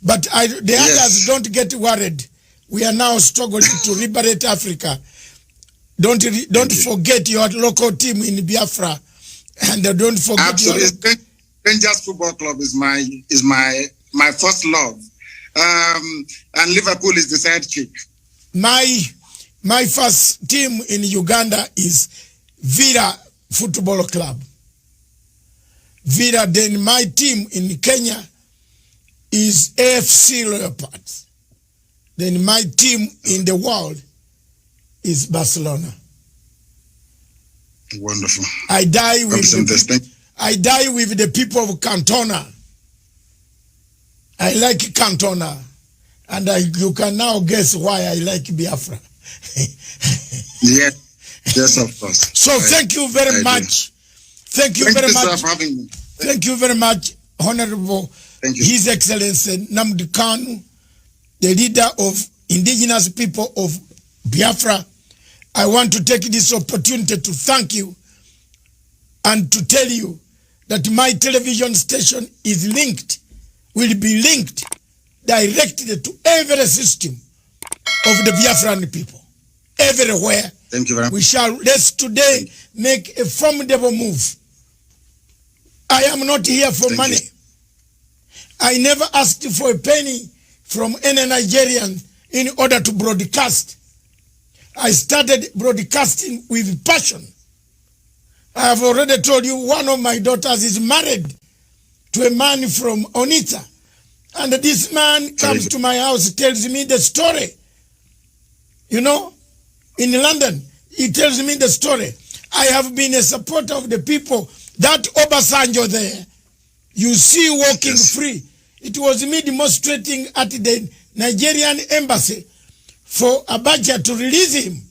But the others don't get worried. We are now struggling to liberate Africa. Don't forget your local team in Biafra. And don't forget Absolutely. Rangers Football Club is my first love. And Liverpool is the side chick. My first team in Uganda is Villa Football Club. Villa. Then my team in Kenya is AFC Leopards. Then my team in the world is Barcelona. Wonderful. I die with the people of Cantona. I like Cantona. And you can now guess why I like Biafra. Yes, of course. So thank you very much. Thank you very much. For having me. Thank you very much, Honorable His Excellency Nnamdi Kanu, the leader of indigenous people of Biafra. I want to take this opportunity to thank you and to tell you that my television station is will be linked directly to every system of the Biafran people. Everywhere. Thank you very much. Let's today make a formidable move. I am not here for money. I never asked for a penny from any Nigerian in order to broadcast. I started broadcasting with passion. I have already told you one of my daughters is married to a man from Onitsha. And this man comes to my house, tells me the story. You know, in London, he tells me the story. I have been a supporter of the people. That Obasanjo there, you see walking free. It was me demonstrating at the Nigerian embassy for Abacha to release him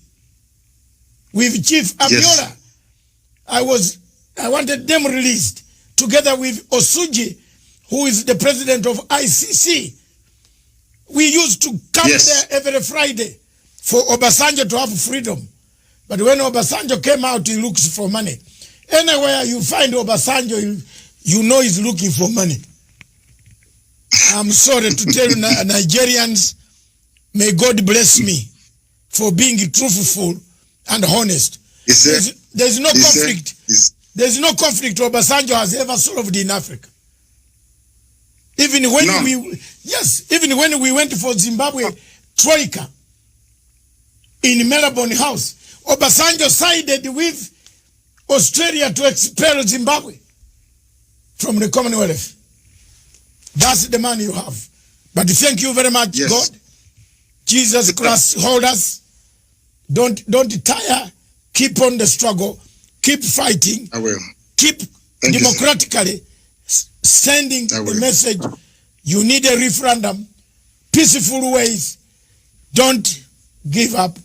with Chief Abiola. I wanted them released together with Osuji, who is the president of ICC. We used to come there every Friday for Obasanjo to have freedom. But when Obasanjo came out, he looks for money. Anywhere you find Obasanjo, you know he's looking for money. I'm sorry to tell Nigerians, may God bless me for being truthful and honest. There's no conflict. There's no conflict Obasanjo has ever solved in Africa. Even when even when we went for Zimbabwe Troika in Melbourne House, Obasanjo sided with Australia to expel Zimbabwe from the Commonwealth. That's the man you have. But thank you very much, God. Jesus Christ, hold us. Don't tire. Keep on the struggle. Keep fighting. I will. Keep democratically sending the message. You need a referendum. Peaceful ways. Don't give up.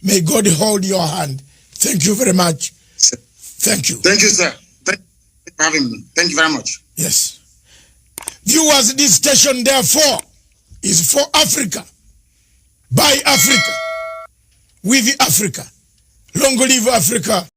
May God hold your hand. Thank you very much. Thank you. Thank you, sir. Thank you for having me. Thank you very much. Yes. Viewers, this station, therefore, is for Africa, by Africa, with Africa. Long live Africa.